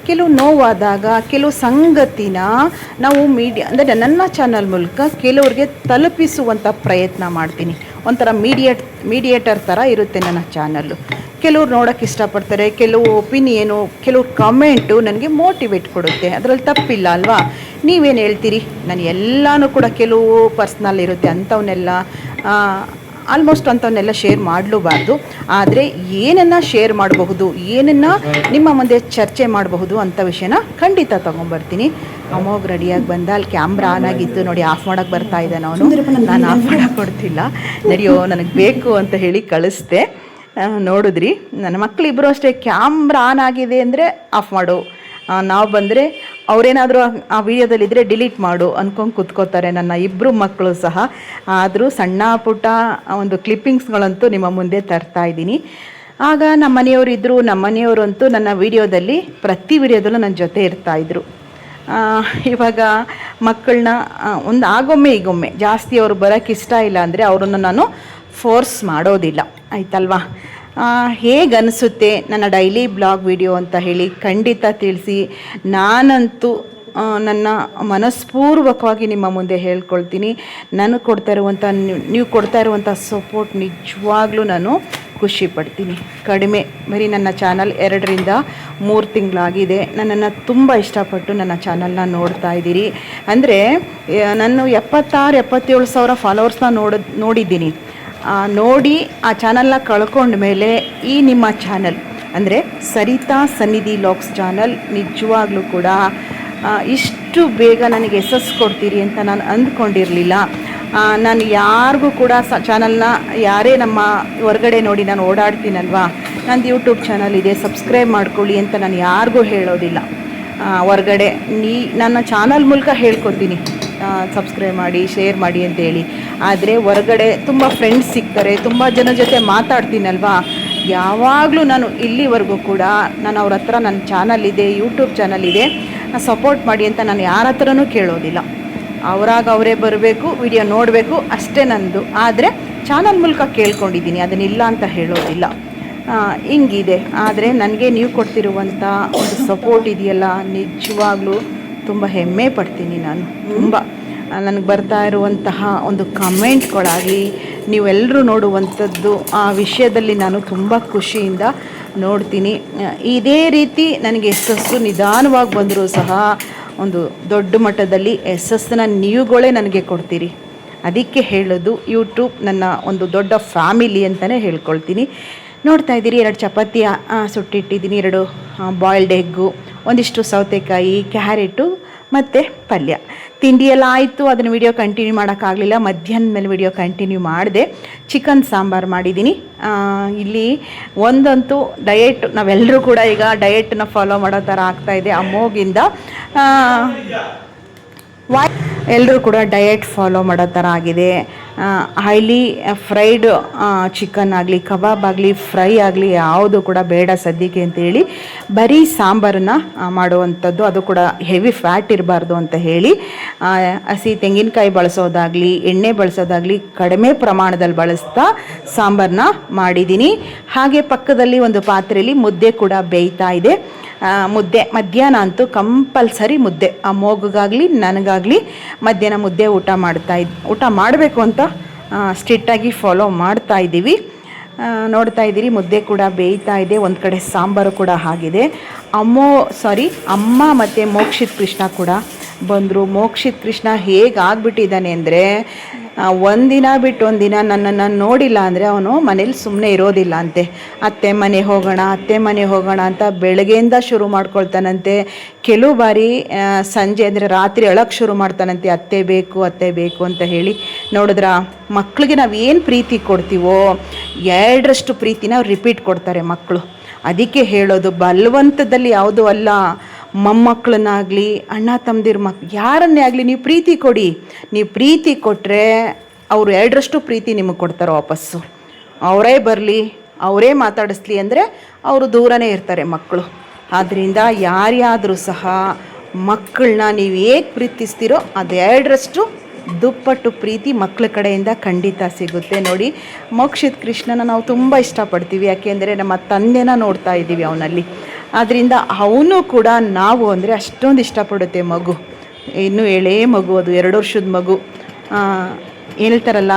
ಕೆಲವು ನೋವಾದಾಗ ಕೆಲವು ಸಂಗತಿನ ನಾವು ಅಂದರೆ ನನ್ನ ಚಾನಲ್ ಮೂಲಕ ಕೆಲವ್ರಿಗೆ ತಲುಪಿಸುವಂಥ ಪ್ರಯತ್ನ ಮಾಡ್ತೀನಿ. ಒಂಥರ ಮೀಡಿಯೇಟರ್ ಥರ ಇರುತ್ತೆ ನನ್ನ ಚಾನಲ್ಲು. ಕೆಲವ್ರು ನೋಡೋಕ್ಕೆ ಇಷ್ಟಪಡ್ತಾರೆ, ಕೆಲವು ಒಪಿನಿಯನು, ಕೆಲವು ಕಮೆಂಟು ನನಗೆ ಮೋಟಿವೇಟ್ ಕೊಡುತ್ತೆ. ಅದರಲ್ಲಿ ತಪ್ಪಿಲ್ಲ ಅಲ್ವಾ. ನೀವೇನು ಹೇಳ್ತೀರಿ? ನಾನು ಎಲ್ಲನೂ ಕೂಡ ಕೆಲವು ಪರ್ಸ್ನಲ್ ಇರುತ್ತೆ, ಅಂಥವನ್ನೆಲ್ಲ ಆಲ್ಮೋಸ್ಟ್ ಅಂಥವನ್ನೆಲ್ಲ ಶೇರ್ ಮಾಡಲೂಬಾರ್ದು. ಆದರೆ ಏನನ್ನು ಶೇರ್ ಮಾಡಬಹುದು, ಏನನ್ನು ನಿಮ್ಮ ಮುಂದೆ ಚರ್ಚೆ ಮಾಡಬಹುದು ಅಂಥ ವಿಷಯನ ಖಂಡಿತ ತೊಗೊಂಬರ್ತೀನಿ. ಅಮೋಘ್ ರೆಡಿಯಾಗಿ ಬಂದ, ಅಲ್ಲಿ ಕ್ಯಾಮ್ರಾ ಆನ್ ಆಗಿತ್ತು ನೋಡಿ, ಆಫ್ ಮಾಡೋಕ್ಕೆ ಬರ್ತಾ ಇದ್ದಾನೆ ಅವನು. ನಾನು ಆಫ್ ಮಾಡೋಕ್ಕೆ ಕೊಡ್ತಿಲ್ಲ, ನಡೆಯೋ ನನಗೆ ಬೇಕು ಅಂತ ಹೇಳಿ ಕಳಿಸ್ದೆ. ನೋಡಿದ್ರಿ, ನನ್ನ ಮಕ್ಕಳಿಬ್ಬರು ಅಷ್ಟೇ, ಕ್ಯಾಮ್ರಾ ಆನ್ ಆಗಿದೆ ಅಂದರೆ ಆಫ್ ಮಾಡು, ನಾವು ಬಂದರೆ ಅವರೇನಾದರೂ ಆ ವಿಡಿಯೋದಲ್ಲಿದ್ದರೆ ಡಿಲೀಟ್ ಮಾಡು ಅಂದ್ಕೊಂಡು ಕೂತ್ಕೋತಾರೆ ನನ್ನ ಇಬ್ಬರು ಮಕ್ಕಳು ಸಹ. ಆದರೂ ಸಣ್ಣ ಪುಟ್ಟ ಒಂದು ಕ್ಲಿಪ್ಪಿಂಗ್ಸ್ಗಳಂತೂ ನಿಮ್ಮ ಮುಂದೆ ತರ್ತಾ ಇದ್ದೀನಿ. ಆಗ ನಮ್ಮ ಮನೆಯವರಿದ್ದರು, ನಮ್ಮ ಮನೆಯವರಂತೂ ನನ್ನ ವಿಡಿಯೋದಲ್ಲಿ ಪ್ರತಿ ವಿಡಿಯೋದಲ್ಲೂ ನನ್ನ ಜೊತೆ ಇರ್ತಾಯಿದ್ರು. ಇವಾಗ ಮಕ್ಕಳನ್ನ ಒಂದು ಆಗೊಮ್ಮೆ ಈಗೊಮ್ಮೆ ಜಾಸ್ತಿ ಅವರು ಬರೋಕ್ಕೆ ಇಷ್ಟ ಇಲ್ಲ ಅಂದರೆ ಅವರನ್ನು ನಾನು ಫೋರ್ಸ್ ಮಾಡೋದಿಲ್ಲ, ಆಯ್ತಲ್ವಾ. ಹೇಗನ್ನಿಸುತ್ತೆ ನನ್ನ ಡೈಲಿ ಬ್ಲಾಗ್ ವಿಡಿಯೋ ಅಂತ ಹೇಳಿ ಖಂಡಿತ ತಿಳಿಸಿ. ನಾನಂತೂ ನನ್ನ ಮನಸ್ಪೂರ್ವಕವಾಗಿ ನಿಮ್ಮ ಮುಂದೆ ಹೇಳ್ಕೊಳ್ತೀನಿ. ನಾನು ಕೊಡ್ತಾ ಇರುವಂಥ ನೀವು ಕೊಡ್ತಾ ಇರುವಂಥ ಸಪೋರ್ಟ್ ನಿಜವಾಗ್ಲೂ ನಾನು ಖುಷಿ ಪಡ್ತೀನಿ. ಕಡಿಮೆ ಬರೀ ನನ್ನ ಚಾನಲ್ 2 ರಿಂದ 3 ತಿಂಗಳಾಗಿದೆ. ನನ್ನನ್ನು ತುಂಬ ಇಷ್ಟಪಟ್ಟು ನನ್ನ ಚಾನಲ್ನ ನೋಡ್ತಾ ಇದ್ದೀರಿ. ಅಂದರೆ ನಾನು 76-77 ಸಾವಿರ ಫಾಲೋವರ್ಸ್ನ ನೋಡಿದ್ದೀನಿ. ನೋಡಿ ಆ ಚಾನಲ್ನ ಕಳ್ಕೊಂಡ ಮೇಲೆ ಈ ನಿಮ್ಮ ಚಾನಲ್ ಅಂದರೆ ಸರಿತಾ ಸನ್ನಿಧಿ ಲಾಗ್ಸ್ ಚಾನಲ್ ನಿಜವಾಗ್ಲೂ ಕೂಡ ಇಷ್ಟು ಬೇಗ ನನಗೆ ಯಶಸ್ಸು ಕೊಡ್ತೀರಿ ಅಂತ ನಾನು ಅಂದ್ಕೊಂಡಿರಲಿಲ್ಲ. ನಾನು ಯಾರಿಗೂ ಕೂಡ ಚಾನಲ್ನ ಯಾರೇ ನಮ್ಮ ಹೊರಗಡೆ ನೋಡಿ ನಾನು ಓಡಾಡ್ತೀನಲ್ವಾ, ನಂದು ಯೂಟ್ಯೂಬ್ ಚಾನಲ್ ಇದೆ ಸಬ್ಸ್ಕ್ರೈಬ್ ಮಾಡ್ಕೊಳ್ಳಿ ಅಂತ ನಾನು ಯಾರಿಗೂ ಹೇಳೋದಿಲ್ಲ. ಹೊರಗಡೆ ನನ್ನ ಚಾನಲ್ ಮೂಲಕ ಹೇಳ್ಕೊತೀನಿ ಸಬ್ಸ್ಕ್ರೈಬ್ ಮಾಡಿ ಶೇರ್ ಮಾಡಿ ಅಂತೇಳಿ. ಆದರೆ ಹೊರಗಡೆ ತುಂಬ ಫ್ರೆಂಡ್ಸ್ ಸಿಗ್ತಾರೆ, ತುಂಬ ಜನ ಜೊತೆ ಮಾತಾಡ್ತೀನಲ್ವಾ, ಯಾವಾಗಲೂ ನಾನು ಇಲ್ಲಿವರೆಗೂ ಕೂಡ ನಾನು ಅವ್ರ ಹತ್ರ ನನ್ನ ಚಾನಲ್ ಇದೆ, ಯೂಟ್ಯೂಬ್ ಚಾನಲ್ ಇದೆ, ಸಪೋರ್ಟ್ ಮಾಡಿ ಅಂತ ನಾನು ಯಾರ ಹತ್ರನೂ ಕೇಳೋದಿಲ್ಲ. ಅವರಾಗ ಅವರೇ ಬರಬೇಕು, ವಿಡಿಯೋ ನೋಡಬೇಕು ಅಷ್ಟೇ ನಂದು. ಆದರೆ ಚಾನಲ್ ಮೂಲಕ ಕೇಳ್ಕೊಂಡಿದ್ದೀನಿ, ಅದನ್ನಿಲ್ಲ ಅಂತ ಹೇಳೋದಿಲ್ಲ. ಹಿಂಗಿದೆ. ಆದರೆ ನನಗೆ ನೀವು ಕೊಡ್ತಿರುವಂಥ ಒಂದು ಸಪೋರ್ಟ್ ಇದೆಯಲ್ಲ, ನಿಜವಾಗ್ಲೂ ತುಂಬ ಹೆಮ್ಮೆ ಪಡ್ತೀನಿ ನಾನು. ತುಂಬ ನನಗೆ ಬರ್ತಾ ಇರುವಂತಹ ಒಂದು ಕಮೆಂಟ್ಗಳಾಗಲಿ, ನೀವೆಲ್ಲರೂ ನೋಡುವಂಥದ್ದು ಆ ವಿಷಯದಲ್ಲಿ ನಾನು ತುಂಬ ಖುಷಿಯಿಂದ ನೋಡ್ತೀನಿ. ಇದೇ ರೀತಿ ನನಗೆ ಯಶಸ್ಸು ನಿಧಾನವಾಗಿ ಬಂದರೂ ಸಹ ಒಂದು ದೊಡ್ಡ ಮಟ್ಟದಲ್ಲಿ ಯಶಸ್ಸನ್ನ ನೀವುಗಳೇ ನನಗೆ ಕೊಡ್ತೀರಿ. ಅದಕ್ಕೆ ಹೇಳೋದು ಯೂಟ್ಯೂಬ್ ನನ್ನ ಒಂದು ದೊಡ್ಡ ಫ್ಯಾಮಿಲಿ ಅಂತಲೇ ಹೇಳ್ಕೊಳ್ತೀನಿ. ನೋಡ್ತಾ ಇದ್ದೀರಿ, 2 ಚಪಾತಿ ಸುಟ್ಟಿಟ್ಟಿದ್ದೀನಿ, 2 ಬಾಯ್ಲ್ಡ್ ಎಗ್ಗು, ಒಂದಿಷ್ಟು ಸೌತೆಕಾಯಿ, ಕ್ಯಾರೆಟು ಮತ್ತು ಪಲ್ಯ. ತಿಂಡಿ ಎಲ್ಲ ಆಯಿತು. ಅದನ್ನು ವಿಡಿಯೋ ಕಂಟಿನ್ಯೂ ಮಾಡೋಕ್ಕಾಗಲಿಲ್ಲ, ಮಧ್ಯಾಹ್ನದ ಮೇಲೆ ವಿಡಿಯೋ ಕಂಟಿನ್ಯೂ ಮಾಡಿದೆ. ಚಿಕನ್ ಸಾಂಬಾರು ಮಾಡಿದ್ದೀನಿ. ಇಲ್ಲಿ ಒಂದಂತೂ ಡಯೆಟ್, ನಾವೆಲ್ಲರೂ ಕೂಡ ಈಗ ಡಯೆಟನ್ನ ಫಾಲೋ ಮಾಡೋ ಥರ ಆಗ್ತಾಯಿದೆ. ಅಮ್ಮೋಗಿಂದ ಎಲ್ಲರೂ ಕೂಡ ಡಯೆಟ್ ಫಾಲೋ ಮಾಡೋ ಥರ ಆಗಿದೆ. ಹೈಲಿ ಫ್ರೈಡ್ ಚಿಕನ್ ಆಗಲಿ, ಕಬಾಬ್ ಆಗಲಿ, ಫ್ರೈ ಆಗಲಿ ಯಾವುದು ಕೂಡ ಬೇಡ ಸದ್ಯಕ್ಕೆ ಅಂತೇಳಿ ಬರೀ ಸಾಂಬಾರನ್ನ ಮಾಡುವಂಥದ್ದು, ಅದು ಕೂಡ ಹೆವಿ ಫ್ಯಾಟ್ ಇರಬಾರ್ದು ಅಂತ ಹೇಳಿ ಹಸಿ ತೆಂಗಿನಕಾಯಿ ಬಳಸೋದಾಗಲಿ, ಎಣ್ಣೆ ಬಳಸೋದಾಗಲಿ ಕಡಿಮೆ ಪ್ರಮಾಣದಲ್ಲಿ ಬಳಸ್ತಾ ಸಾಂಬಾರನ್ನ ಮಾಡಿದ್ದೀನಿ. ಹಾಗೆ ಪಕ್ಕದಲ್ಲಿ ಒಂದು ಪಾತ್ರೆಯಲ್ಲಿ ಮುದ್ದೆ ಕೂಡ ಬೇಯ್ತಾ ಇದೆ. ಮುದ್ದೆ ಮಧ್ಯಾಹ್ನ ಅಂತೂ ಕಂಪಲ್ಸರಿ ಮುದ್ದೆ. ಆ ಮಗುಗಾಗಲಿ ನನಗಾಗಲಿ ಮಧ್ಯಾಹ್ನ ಮುದ್ದೆ ಊಟ ಮಾಡಬೇಕು ಅಂತ ಸ್ಟ್ರಿಕ್ಟಾಗಿ ಫಾಲೋ ಮಾಡ್ತಾ ಇದ್ದೀವಿ. ನೋಡ್ತಾ ಇದ್ದೀರಿ, ಮುದ್ದೆ ಕೂಡ ಬೇಯ್ತಾ ಇದೆ. ಒಂದು ಕಡೆ ಸಾಂಬಾರು ಕೂಡ ಆಗಿದೆ. ಅಮ್ಮ ಮತ್ತು ಮೋಕ್ಷಿತ್ ಕೃಷ್ಣ ಕೂಡ ಬಂದರು. ಮೋಕ್ಷಿತ್ ಕೃಷ್ಣ ಹೇಗಾಗ್ಬಿಟ್ಟಿದ್ದಾನೆ ಅಂದರೆ, ಒಂದಿನ ಬಿಟ್ಟು ಒಂದಿನ ನನ್ನನ್ನು ನೋಡಿಲ್ಲ ಅಂದರೆ ಅವನು ಮನೇಲಿ ಸುಮ್ಮನೆ ಇರೋದಿಲ್ಲ ಅಂತೆ. ಅತ್ತೆ ಮನೆ ಹೋಗೋಣ ಅಂತ ಬೆಳಗ್ಗೆಯಿಂದ ಶುರು ಮಾಡ್ಕೊಳ್ತಾನಂತೆ. ಕೆಲವು ಬಾರಿ ಸಂಜೆ ಅಂದರೆ ರಾತ್ರಿ ಅಳಕ್ಕೆ ಶುರು ಮಾಡ್ತಾನಂತೆ, ಅತ್ತೆ ಬೇಕು ಅಂತ ಹೇಳಿ. ನೋಡಿದ್ರ, ಮಕ್ಕಳಿಗೆ ನಾವು ಏನು ಪ್ರೀತಿ ಕೊಡ್ತೀವೋ 2ರಷ್ಟು ಪ್ರೀತಿನ ಅವ್ರು ರಿಪೀಟ್ ಕೊಡ್ತಾರೆ ಮಕ್ಕಳು. ಅದಕ್ಕೆ ಹೇಳೋದು, ಬಲವಂತದಲ್ಲಿ ಯಾವುದೂ ಅಲ್ಲ. ಮೊಮ್ಮಕ್ಕಳನ್ನಾಗಲಿ, ಅಣ್ಣ ತಮ್ಮದಿರ ಯಾರನ್ನೇ ಆಗಲಿ ನೀವು ಪ್ರೀತಿ ಕೊಡಿ. ನೀವು ಪ್ರೀತಿ ಕೊಟ್ಟರೆ ಅವರು 2ರಷ್ಟು ಪ್ರೀತಿ ನಿಮಗೆ ಕೊಡ್ತಾರೆ ವಾಪಸ್ಸು. ಅವರೇ ಬರಲಿ, ಅವರೇ ಮಾತಾಡಿಸ್ಲಿ ಅಂದರೆ ಅವರು ದೂರನೇ ಇರ್ತಾರೆ ಮಕ್ಕಳು. ಆದ್ದರಿಂದ ಯಾರ್ಯಾದರೂ ಸಹ ಮಕ್ಕಳನ್ನ ನೀವು ಹೇಗೆ ಪ್ರೀತಿಸ್ತೀರೋ ಅದು 2ರಷ್ಟು ದುಪ್ಪಟ್ಟು ಪ್ರೀತಿ ಮಕ್ಕಳ ಕಡೆಯಿಂದ ಖಂಡಿತ ಸಿಗುತ್ತೆ. ನೋಡಿ, ಮೋಕ್ಷಿತ್ ಕೃಷ್ಣನ ನಾವು ತುಂಬ ಇಷ್ಟಪಡ್ತೀವಿ. ಯಾಕೆಂದರೆ ನಮ್ಮ ತಂದೆನ ನೋಡ್ತಾ ಇದ್ದೀವಿ ಅವನಲ್ಲಿ. ಆದ್ದರಿಂದ ಅವನು ಕೂಡ ನಾವು ಅಂದರೆ ಅಷ್ಟೊಂದು ಇಷ್ಟಪಡುತ್ತೆ ಮಗು. ಇನ್ನೂ ಎಳೆ ಮಗು, ಅದು 2 ವರ್ಷದ ಮಗು. ಹೇಳ್ತಾರಲ್ಲ,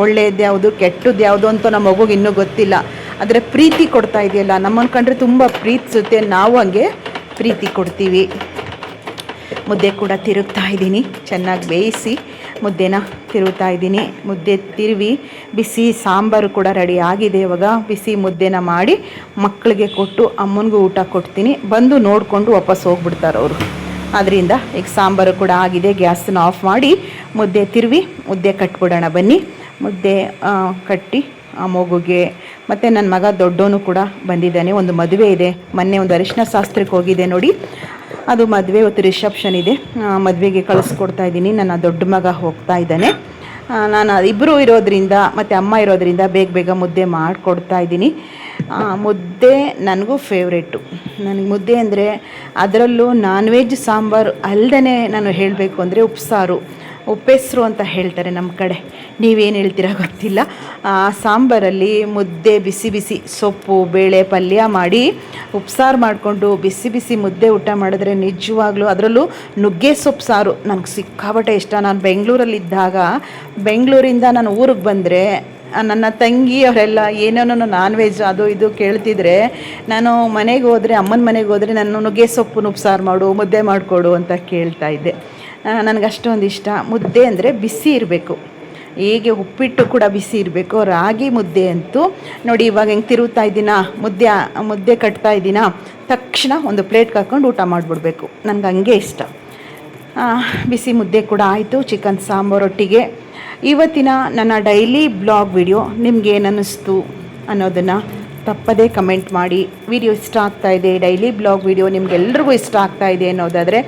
ಒಳ್ಳೆಯದು ಯಾವುದು ಕೆಟ್ಟದ್ದು ಯಾವುದು ಅಂತ ನಮ್ಮ ಮಗುಗೆ ಇನ್ನೂ ಗೊತ್ತಿಲ್ಲ. ಆದರೆ ಪ್ರೀತಿ ಕೊಡ್ತಾ ಇದೆಯಲ್ಲ, ನಮ್ಮನ್ನು ಕಂಡ್ರೆ ತುಂಬ ಪ್ರೀತಿಸುತ್ತೆ. ನಾವು ಹಂಗೆ ಪ್ರೀತಿ ಕೊಡ್ತೀವಿ. ಮುದ್ದೆ ಕೂಡ ತಿರುಗ್ತಾ ಇದ್ದೀನಿ, ಚೆನ್ನಾಗಿ ಬೇಯಿಸಿ ಮುದ್ದೆನ ತಿರುಗ್ತಾ ಇದ್ದೀನಿ. ಮುದ್ದೆ ತಿರುವಿ ಬಿಸಿ ಸಾಂಬಾರು ಕೂಡ ರೆಡಿ ಆಗಿದೆ. ಇವಾಗ ಬಿಸಿ ಮುದ್ದೆನ ಮಾಡಿ ಮಕ್ಕಳಿಗೆ ಕೊಟ್ಟು ಅಮ್ಮನಿಗೂ ಊಟ ಕೊಡ್ತೀನಿ. ಬಂದು ನೋಡಿಕೊಂಡು ವಾಪಸ್ ಹೋಗ್ಬಿಡ್ತಾರೆ ಅವರು. ಅದರಿಂದ ಈಗ ಸಾಂಬಾರು ಕೂಡ ಆಗಿದೆ. ಗ್ಯಾಸನ್ನ ಆಫ್ ಮಾಡಿ ಮುದ್ದೆ ತಿರುವಿ ಮುದ್ದೆ ಕಟ್ಬಿಡೋಣ ಬನ್ನಿ. ಮುದ್ದೆ ಕಟ್ಟಿ ಆ ಮಗುಗೆ, ಮತ್ತು ನನ್ನ ಮಗ ದೊಡ್ಡವನು ಕೂಡ ಬಂದಿದ್ದಾನೆ. ಒಂದು ಮದುವೆ ಇದೆ, ಮೊನ್ನೆ ಒಂದು ಅರಿಶಿನ ಶಾಸ್ತ್ರಕ್ಕೆ ಹೋಗಿದೆ ನೋಡಿ, ಅದು ಮದುವೆ. ಇವತ್ತು ರಿಸೆಪ್ಷನ್ ಇದೆ, ಮದುವೆಗೆ ಕಳಿಸ್ಕೊಡ್ತಾ ಇದ್ದೀನಿ. ನನ್ನ ದೊಡ್ಡ ಮಗ ಹೋಗ್ತಾ ಇದ್ದಾನೆ. ನಾನು ಇಬ್ಬರು ಇರೋದ್ರಿಂದ ಮತ್ತು ಅಮ್ಮ ಇರೋದ್ರಿಂದ ಬೇಗ ಮುದ್ದೆ ಮಾಡಿಕೊಡ್ತಾ ಇದ್ದೀನಿ. ಮುದ್ದೆ ನನಗೂ ಫೇವ್ರೇಟು. ನನಗೆ ಮುದ್ದೆ ಅಂದರೆ, ಅದರಲ್ಲೂ ನಾನ್ ವೆಜ್ ಸಾಂಬಾರು ಅಲ್ಲದೇ ನಾನು ಹೇಳಬೇಕು ಅಂದರೆ ಉಪ್ಸಾರು. ಉಪ್ಪೆಸರು ಅಂತ ಹೇಳ್ತಾರೆ ನಮ್ಮ ಕಡೆ, ನೀವೇನು ಹೇಳ್ತೀರಾ ಗೊತ್ತಿಲ್ಲ. ಸಾಂಬಾರಲ್ಲಿ ಮುದ್ದೆ ಬಿಸಿ ಬಿಸಿ ಸೊಪ್ಪು ಬೇಳೆ ಪಲ್ಯ ಮಾಡಿ ಉಪ್ಸಾರು ಮಾಡಿಕೊಂಡು ಬಿಸಿ ಬಿಸಿ ಮುದ್ದೆ ಊಟ ಮಾಡಿದ್ರೆ ನಿಜವಾಗ್ಲೂ, ಅದರಲ್ಲೂ ನುಗ್ಗೆ ಸೊಪ್ಪು ಸಾರು ನನಗೆ ಸಿಕ್ಕಾಪಟ್ಟೆ ಇಷ್ಟ. ನಾನು ಬೆಂಗಳೂರಲ್ಲಿದ್ದಾಗ, ಬೆಂಗಳೂರಿಂದ ನಾನು ಊರಿಗೆ ಬಂದರೆ ನನ್ನ ತಂಗಿ ಅವರೆಲ್ಲ ಏನೇನೋ ನಾನ್ ವೆಜ್ ಅದು ಇದು ಕೇಳ್ತಿದ್ರೆ, ನಾನು ಮನೆಗೆ ಹೋದರೆ, ಅಮ್ಮನ ಮನೆಗೆ ಹೋದರೆ ನಾನು ನುಗ್ಗೆ ಸೊಪ್ಪು ಉಪ್ಸಾರು ಮಾಡು, ಮುದ್ದೆ ಮಾಡಿಕೊಡು ಅಂತ ಕೇಳ್ತಾ ಇದ್ದೆ. ನನಗೆ ಅಷ್ಟೊಂದು ಇಷ್ಟ. ಮುದ್ದೆ ಅಂದರೆ ಬಿಸಿ ಇರಬೇಕು, ಹೇಗೆ ಉಪ್ಪಿಟ್ಟು ಕೂಡ ಬಿಸಿ ಇರಬೇಕು. ರಾಗಿ ಮುದ್ದೆ ಅಂತೂ ನೋಡಿ, ಇವಾಗ ಹೆಂಗೆ ತಿರುಗ್ತಾ ಇದ್ದೀನ, ಮುದ್ದೆ ಕಟ್ತಾ ಇದ್ದೀನ, ತಕ್ಷಣ ಒಂದು ಪ್ಲೇಟ್ಗೆ ಹಾಕ್ಕೊಂಡು ಊಟ ಮಾಡಿಬಿಡ್ಬೇಕು. ನನಗೆ ಹಂಗೆ ಇಷ್ಟ. ಬಿಸಿ ಮುದ್ದೆ ಕೂಡ ಆಯಿತು, ಚಿಕನ್ ಸಾಂಬಾರೊಟ್ಟಿಗೆ. ಇವತ್ತಿನ ನನ್ನ ಡೈಲಿ ಬ್ಲಾಗ್ ವಿಡಿಯೋ ನಿಮ್ಗೇನು ಅನ್ನಿಸ್ತು ಅನ್ನೋದನ್ನು ತಪ್ಪದೇ ಕಮೆಂಟ್ ಮಾಡಿ. ವಿಡಿಯೋ ಇಷ್ಟ ಆಗ್ತಾಯಿದೆ, ಡೈಲಿ ಬ್ಲಾಗ್ ವಿಡಿಯೋ ನಿಮ್ಗೆಲ್ರಿಗೂ ಇಷ್ಟ ಆಗ್ತಾಯಿದೆ ಅನ್ನೋದಾದರೆ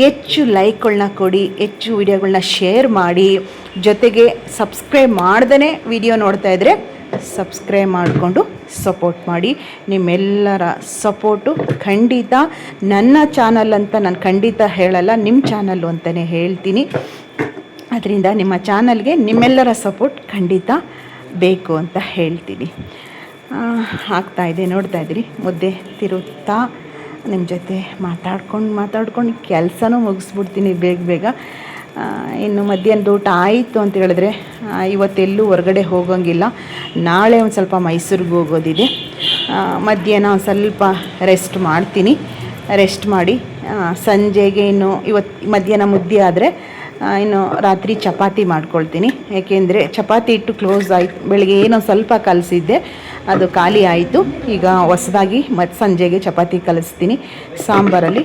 ಹೆಚ್ಚು ಲೈಕ್ಗಳನ್ನ ಕೊಡಿ, ಹೆಚ್ಚು ವಿಡಿಯೋಗಳನ್ನ ಶೇರ್ ಮಾಡಿ. ಜೊತೆಗೆ ಸಬ್ಸ್ಕ್ರೈಬ್ ಮಾಡ್ದೇ ವಿಡಿಯೋ ನೋಡ್ತಾಯಿದ್ರೆ ಸಬ್ಸ್ಕ್ರೈಬ್ ಮಾಡಿಕೊಂಡು ಸಪೋರ್ಟ್ ಮಾಡಿ. ನಿಮ್ಮೆಲ್ಲರ ಸಪೋರ್ಟು ಖಂಡಿತ ನನ್ನ ಚಾನಲ್ ಅಂತ ನಾನು ಖಂಡಿತ ಹೇಳಲ್ಲ, ನಿಮ್ಮ ಚಾನಲ್ಲು ಅಂತಲೇ ಹೇಳ್ತೀನಿ. ಅದರಿಂದ ನಿಮ್ಮ ಚಾನಲ್ಗೆ ನಿಮ್ಮೆಲ್ಲರ ಸಪೋರ್ಟ್ ಖಂಡಿತ ಬೇಕು ಅಂತ ಹೇಳ್ತೀನಿ. ಆಗ್ತಾಯಿದೆ, ನೋಡ್ತಾ ಇದ್ದೀರಿ, ಮುದ್ದೆ ತಿರುತ್ತಾ ನಿಮ್ಮ ಜೊತೆ ಮಾತಾಡ್ಕೊಂಡು ಕೆಲಸನೂ ಮುಗಿಸ್ಬಿಡ್ತೀನಿ ಬೇಗ. ಇನ್ನು ಮಧ್ಯಾಹ್ನದ ಊಟ ಆಯಿತು ಅಂತ ಹೇಳಿದ್ರೆ ಇವತ್ತೆಲ್ಲೂ ಹೊರಗಡೆ ಹೋಗೋಂಗಿಲ್ಲ. ನಾಳೆ ಒಂದು ಸ್ವಲ್ಪ ಮೈಸೂರಿಗೆ ಹೋಗೋದಿದೆ. ಮಧ್ಯಾಹ್ನ ಒಂದು ಸ್ವಲ್ಪ ರೆಸ್ಟ್ ಮಾಡ್ತೀನಿ. ರೆಸ್ಟ್ ಮಾಡಿ ಸಂಜೆಗೆ ಇನ್ನು ಇವತ್ತು ಮಧ್ಯಾಹ್ನ ಮುದ್ದೆ ಆದರೆ ಇನ್ನು ರಾತ್ರಿ ಚಪಾತಿ ಮಾಡ್ಕೊಳ್ತೀನಿ. ಏಕೆಂದರೆ ಚಪಾತಿ ಹಿಟ್ಟು ಕ್ಲೋಸ್ ಆಯಿತು. ಬೆಳಗ್ಗೆ ಏನೋ ಸ್ವಲ್ಪ ಕಲಸಿದ್ದೆ, ಅದು ಖಾಲಿ ಆಯಿತು. ಈಗ ಹೊಸದಾಗಿ ಮತ್ತು ಸಂಜೆಗೆ ಚಪಾತಿ ಕಲಿಸ್ತೀನಿ, ಸಾಂಬಾರಲ್ಲಿ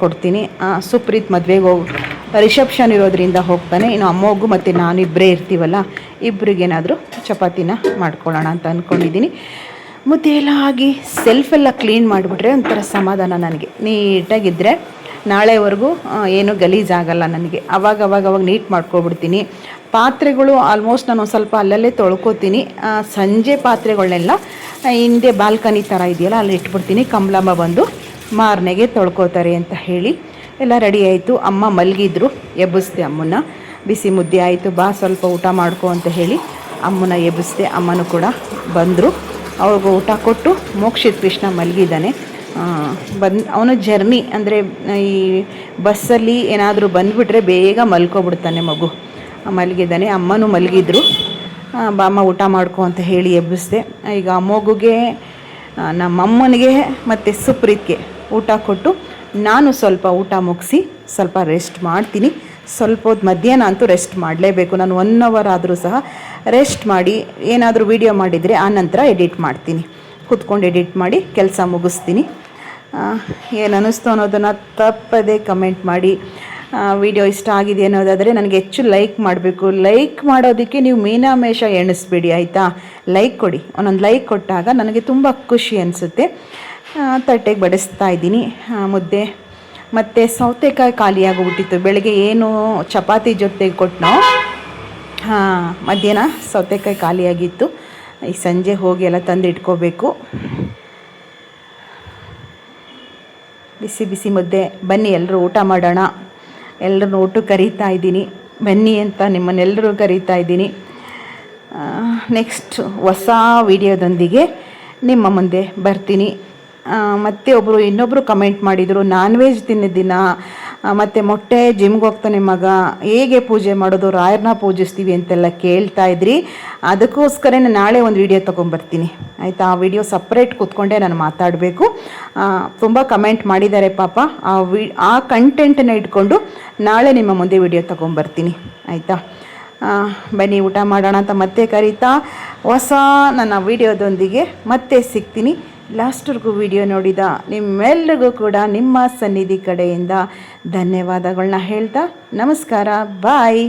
ಕೊಡ್ತೀನಿ. ಸುಪ್ರೀತ್ ಮದುವೆಗೆ ರಿಸೆಪ್ಷನ್ ಇರೋದ್ರಿಂದ ಹೋಗ್ತಾನೆ. ಇನ್ನು ಅಮ್ಮೋಗು ಮತ್ತು ನಾನು ಇಬ್ಬರೇ ಇರ್ತೀವಲ್ಲ, ಇಬ್ಬರಿಗೇನಾದರೂ ಚಪಾತಿನ ಮಾಡ್ಕೊಳ್ಳೋಣ ಅಂತ ಅಂದ್ಕೊಂಡಿದ್ದೀನಿ. ಮುದ್ದೆ ಎಲ್ಲ ಆಗಿ ಸೆಲ್ಫೆಲ್ಲ ಕ್ಲೀನ್ ಮಾಡಿಬಿಟ್ರೆ ಒಂಥರ ಸಮಾಧಾನ ನನಗೆ. ನೀಟಾಗಿದ್ದರೆ ನಾಳೆವರೆಗೂ ಏನೂ ಗಲೀಜಾಗಲ್ಲ ನನಗೆ. ಅವಾಗ ನೀಟ್ ಮಾಡ್ಕೊಬಿಡ್ತೀನಿ. ಪಾತ್ರೆಗಳು ಆಲ್ಮೋಸ್ಟ್ ನಾನು ಸ್ವಲ್ಪ ಅಲ್ಲಲ್ಲೇ ತೊಳ್ಕೊತೀನಿ. ಸಂಜೆ ಪಾತ್ರೆಗಳನ್ನೆಲ್ಲ ಹಿಂದೆ ಬಾಲ್ಕನಿ ಥರ ಇದೆಯಲ್ಲ ಅಲ್ಲಿ ಇಟ್ಬಿಡ್ತೀನಿ. ಕಂಬ್ಳಮ್ಮ ಬಂದು ಮಾರನೆಗೆ ತೊಳ್ಕೊತಾರೆ ಅಂತ ಹೇಳಿ ಎಲ್ಲ ರೆಡಿ ಆಯಿತು. ಅಮ್ಮ ಮಲಗಿದ್ರು, ಎಬ್ಬಿಸ್ದೆ ಅಮ್ಮನ್ನ. ಬಿಸಿ ಮುದ್ದೆ ಆಯಿತು, ಬಾ ಸ್ವಲ್ಪ ಊಟ ಮಾಡ್ಕೊ ಅಂತ ಹೇಳಿ ಅಮ್ಮನ ಎಬ್ಬಿಸ್ದೆ. ಅಮ್ಮನೂ ಕೂಡ ಬಂದರು. ಅವ್ರಿಗೂ ಊಟ ಕೊಟ್ಟು ಮೋಕ್ಷಿತ್ ಕೃಷ್ಣ ಮಲಗಿದ್ದಾನೆ. ಅವನು ಜರ್ನಿ ಅಂದರೆ ಈ ಬಸ್ಸಲ್ಲಿ ಏನಾದರೂ ಬಂದುಬಿಟ್ರೆ ಬೇಗ ಮಲ್ಕೊಬಿಡ್ತಾನೆ ಮಗು. ಮಲಗಿದ್ದಾನೆ. ಅಮ್ಮನೂ ಮಲಗಿದ್ರು. ಬಾಮ್ಮ ಊಟ ಮಾಡ್ಕೊ ಅಂತ ಹೇಳಿ ಎಬ್ಬಿಸ್ದೆ. ಈಗ ಮಗುಗೆ, ನಮ್ಮಮ್ಮನಿಗೆ ಮತ್ತು ಸುಪ್ರೀತ್ಗೆ ಊಟ ಕೊಟ್ಟು ನಾನು ಸ್ವಲ್ಪ ಊಟ ಮುಗಿಸಿ ಸ್ವಲ್ಪ ರೆಸ್ಟ್ ಮಾಡ್ತೀನಿ. ಸ್ವಲ್ಪ ಹೊತ್ತು ಮಧ್ಯಾಹ್ನ ಅಂತೂ ರೆಸ್ಟ್ ಮಾಡಲೇಬೇಕು. ನಾನು 1 ಅವರ್ ಆದರೂ ಸಹ ರೆಸ್ಟ್ ಮಾಡಿ ಏನಾದರೂ ವೀಡಿಯೋ ಮಾಡಿದರೆ ಆ ನಂತರ ಎಡಿಟ್ ಮಾಡ್ತೀನಿ. ಕೂತ್ಕೊಂಡು ಎಡಿಟ್ ಮಾಡಿ ಕೆಲಸ ಮುಗಿಸ್ತೀನಿ. ಏನು ಅನ್ನಿಸ್ತು ಅನ್ನೋದನ್ನು ತಪ್ಪದೇ ಕಮೆಂಟ್ ಮಾಡಿ. ವಿಡಿಯೋ ಇಷ್ಟ ಆಗಿದೆ ಅನ್ನೋದಾದರೆ ನನಗೆ ಹೆಚ್ಚು ಲೈಕ್ ಮಾಡಬೇಕು. ಲೈಕ್ ಮಾಡೋದಕ್ಕೆ ನೀವು ಮೀನಾಮೇಷ ಎಣಿಸ್ಬೇಡಿ, ಆಯಿತಾ? ಲೈಕ್ ಕೊಡಿ. ಒಂದೊಂದು ಲೈಕ್ ಕೊಟ್ಟಾಗ ನನಗೆ ತುಂಬ ಖುಷಿ ಅನಿಸುತ್ತೆ. ತಟ್ಟೆಗೆ ಬಡಿಸ್ತಾ ಇದ್ದೀನಿ ಮುದ್ದೆ. ಮತ್ತು ಸೌತೆಕಾಯಿ ಖಾಲಿಯಾಗೋಗ್ಬಿಟ್ಟಿತ್ತು. ಬೆಳಗ್ಗೆ ಏನು ಚಪಾತಿ ಜೊತೆಗೆ ಕೊಟ್ಟನೋ, ಮಧ್ಯಾಹ್ನ ಸೌತೆಕಾಯಿ ಖಾಲಿಯಾಗಿತ್ತು. ಈ ಸಂಜೆ ಹೋಗಿ ಎಲ್ಲ ತಂದು ಇಟ್ಕೋಬೇಕು. ಬಿಸಿ ಬಿಸಿ ಮುದ್ದೆ. ಬನ್ನಿ ಎಲ್ಲರೂ ಊಟ ಮಾಡೋಣ. ಎಲ್ಲರನ್ನೂ ಊಟಕ್ಕೆ ಕರೀತಾ ಇದ್ದೀನಿ, ಬನ್ನಿ ಅಂತ ನಿಮ್ಮನ್ನೆಲ್ಲರೂ ಕರೀತಾ ಇದ್ದೀನಿ. ನೆಕ್ಸ್ಟ್ ಹೊಸ ವಿಡಿಯೋದೊಂದಿಗೆ ನಿಮ್ಮ ಮುಂದೆ ಬರ್ತೀನಿ. ಮತ್ತು ಇನ್ನೊಬ್ಬರು ಕಮೆಂಟ್ ಮಾಡಿದರು, ನಾನ್ ವೆಜ್ ತಿನ್ನೋದಿನ ಮತ್ತು ಮೊಟ್ಟೆ, ಜಿಮ್ಗೆ ಹೋಗ್ತಾನೆ ಮಗ, ಹೇಗೆ ಪೂಜೆ ಮಾಡೋದು, ರಾಯರನ್ನ ಪೂಜಿಸ್ತೀವಿ ಅಂತೆಲ್ಲ ಕೇಳ್ತಾ ಇದ್ರಿ. ಅದಕ್ಕೋಸ್ಕರನೇ ನಾಳೆ ಒಂದು ವಿಡಿಯೋ ತೊಗೊಂಬರ್ತೀನಿ, ಆಯಿತಾ? ಆ ವಿಡಿಯೋ ಸಪ್ರೇಟ್ ಕೂತ್ಕೊಂಡೆ ನಾನು ಮಾತಾಡಬೇಕು. ತುಂಬ ಕಮೆಂಟ್ ಮಾಡಿದ್ದಾರೆ ಪಾಪ. ಆ ಕಂಟೆಂಟನ್ನು ಇಟ್ಕೊಂಡು ನಾಳೆ ನಿಮ್ಮ ಮುಂದೆ ವಿಡಿಯೋ ತೊಗೊಂಬರ್ತೀನಿ, ಆಯಿತಾ? ಬನ್ನಿ ಊಟ ಮಾಡೋಣ ಅಂತ ಮತ್ತೆ ಕರೀತಾ ಹೊಸ ನನ್ನ ವಿಡಿಯೋದೊಂದಿಗೆ ಮತ್ತೆ ಸಿಗ್ತೀನಿ. ಲಾಸ್ಟ್ವರೆಗೂ ವಿಡಿಯೋ ನೋಡಿದ ನಿಮ್ಮೆಲ್ಲರಿಗೂ ಕೂಡ ನಿಮ್ಮ ಸನ್ನಿಧಿ ಕಡೆಯಿಂದ ಧನ್ಯವಾದಗಳನ್ನ ಹೇಳ್ತಾ ನಮಸ್ಕಾರ, ಬಾಯ್.